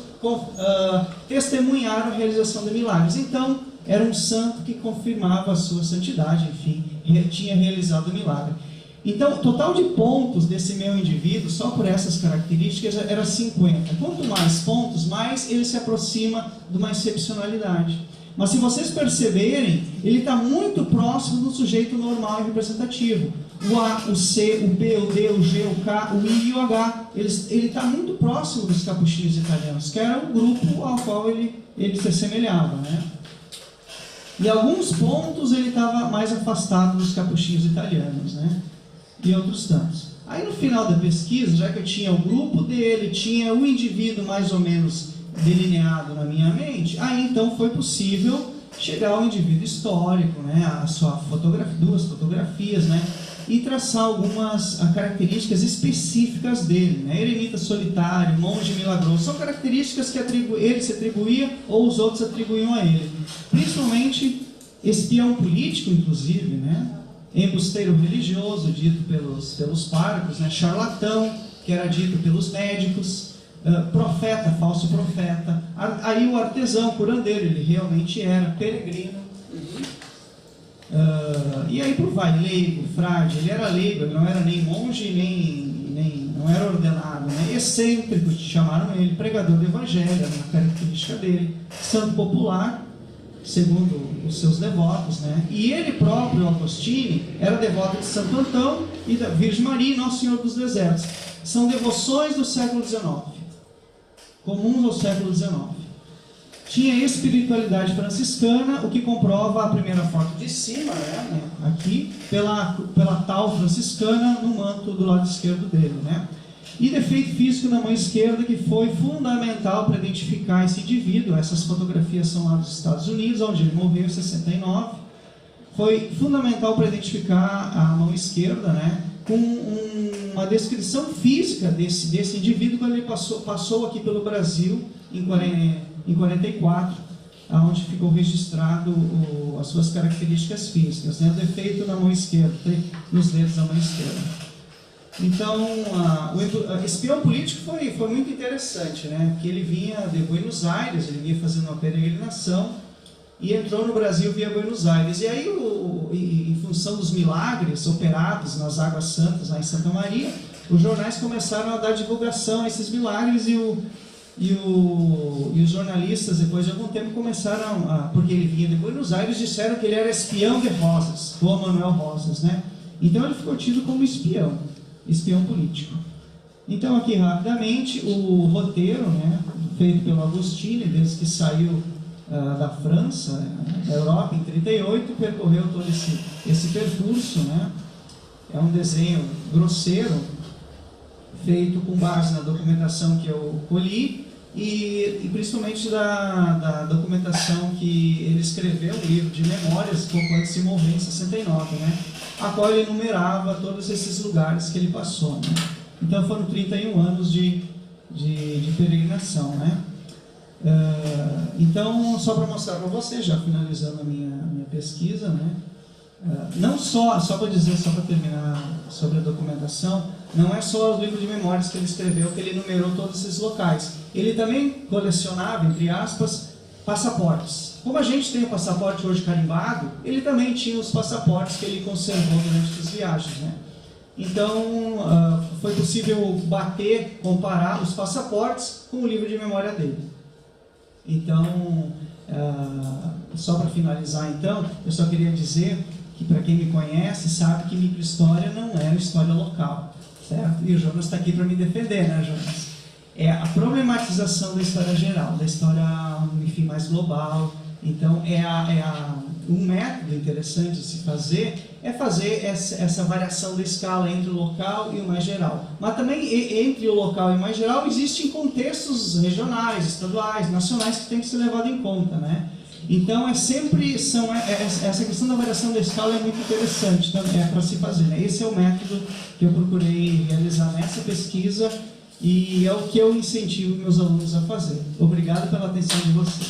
Speaker 14: testemunharam a realização de milagres. Então, era um santo que confirmava a sua santidade, enfim, tinha realizado o milagre. Então, o total de pontos desse meu indivíduo, só por essas características, era 50. Quanto mais pontos, mais ele se aproxima de uma excepcionalidade. Mas se vocês perceberem, ele está muito próximo do sujeito normal e representativo. O A, o C, o B, o D, o G, o K, o I e o H. Ele está muito próximo dos capuchinhos italianos, que era o grupo ao qual ele se assemelhava, né? E alguns pontos ele estava mais afastado dos capuchinhos italianos, né? E outros tantos. Aí no final da pesquisa, já que eu tinha o grupo dele, tinha o indivíduo mais ou menos delineado na minha mente, aí então foi possível chegar ao indivíduo histórico, né? A sua fotografia, 2 fotografias, né? E traçar algumas características específicas dele, né? Eremita solitário, monge milagroso, são características que ele se atribuía ou os outros atribuíam a ele. Principalmente espião político, inclusive, né? Embusteiro religioso, dito pelos párocos, né? Charlatão, que era dito pelos médicos, profeta, falso profeta. Aí o artesão, curandeiro, ele realmente era peregrino. E aí por vai, leigo, frade, ele era leigo, ele não era nem monge, nem não era ordenado, né? Excêntrico, chamaram ele, pregador do evangelho, era uma característica dele, santo popular, segundo os seus devotos, né? E ele próprio, Agostini, era devoto de Santo Antão e da Virgem Maria e Nosso Senhor dos Desertos. São devoções do século XIX, comuns ao século XIX. Tinha espiritualidade franciscana, o que comprova a primeira foto de cima, né? Aqui, pela tal franciscana no manto do lado esquerdo dele, né? E defeito físico na mão esquerda, que foi fundamental para identificar esse indivíduo. Essas fotografias são lá dos Estados Unidos, onde ele morreu em 69. Foi fundamental para identificar a mão esquerda, né? Com uma descrição física desse indivíduo quando ele passou aqui pelo Brasil em 44, onde ficou registrado as suas características físicas, né? O defeito na mão esquerda, nos dedos da mão esquerda. Então, o espião político foi muito interessante, né? Porque ele vinha de Buenos Aires, ele vinha fazendo uma peregrinação e entrou no Brasil via Buenos Aires. E aí, em função dos milagres operados nas Águas Santas, lá em Santa Maria, os jornais começaram a dar divulgação a esses milagres e os jornalistas, depois de algum tempo, começaram porque ele vinha de Buenos Aires, disseram que ele era espião de Rosas, Dom Manuel Rosas, né? Então ele ficou tido como espião político. Então aqui rapidamente o roteiro, né, feito pelo Agostini, desde que saiu da França, da Europa, em 1938, percorreu todo esse percurso, né? É um desenho grosseiro, feito com base na documentação que eu colhi e principalmente da documentação que ele escreveu, um livro de memórias, quando se moveu em 69, né? A qual ele enumerava todos esses lugares que ele passou, né? Então foram 31 anos de peregrinação, né? Então, só para mostrar para você, já finalizando a minha pesquisa, né? Não só para dizer, só para terminar sobre a documentação, não é só o livro de memórias que ele escreveu, que ele enumerou todos esses locais. Ele também colecionava, entre aspas, passaportes. Como a gente tem o passaporte hoje carimbado, ele também tinha os passaportes que ele conservou durante as viagens, né? Então, foi possível comparar os passaportes com o livro de memória dele. Então, só para finalizar, então, eu só queria dizer que, para quem me conhece, sabe que microhistória não é uma história local, certo? E o Jonas está aqui para me defender, né, Jonas? É a problematização da história geral, da história, enfim, mais global. Então, um método interessante de se fazer é fazer essa variação da escala entre o local e o mais geral. Mas também, entre o local e o mais geral, existem contextos regionais, estaduais, nacionais que tem que ser levado em conta, né? Então, essa questão da variação da escala é muito interessante também, para se fazer, né? Esse é o método que eu procurei realizar nessa pesquisa e é o que eu incentivo meus alunos a fazer. Obrigado pela atenção de vocês.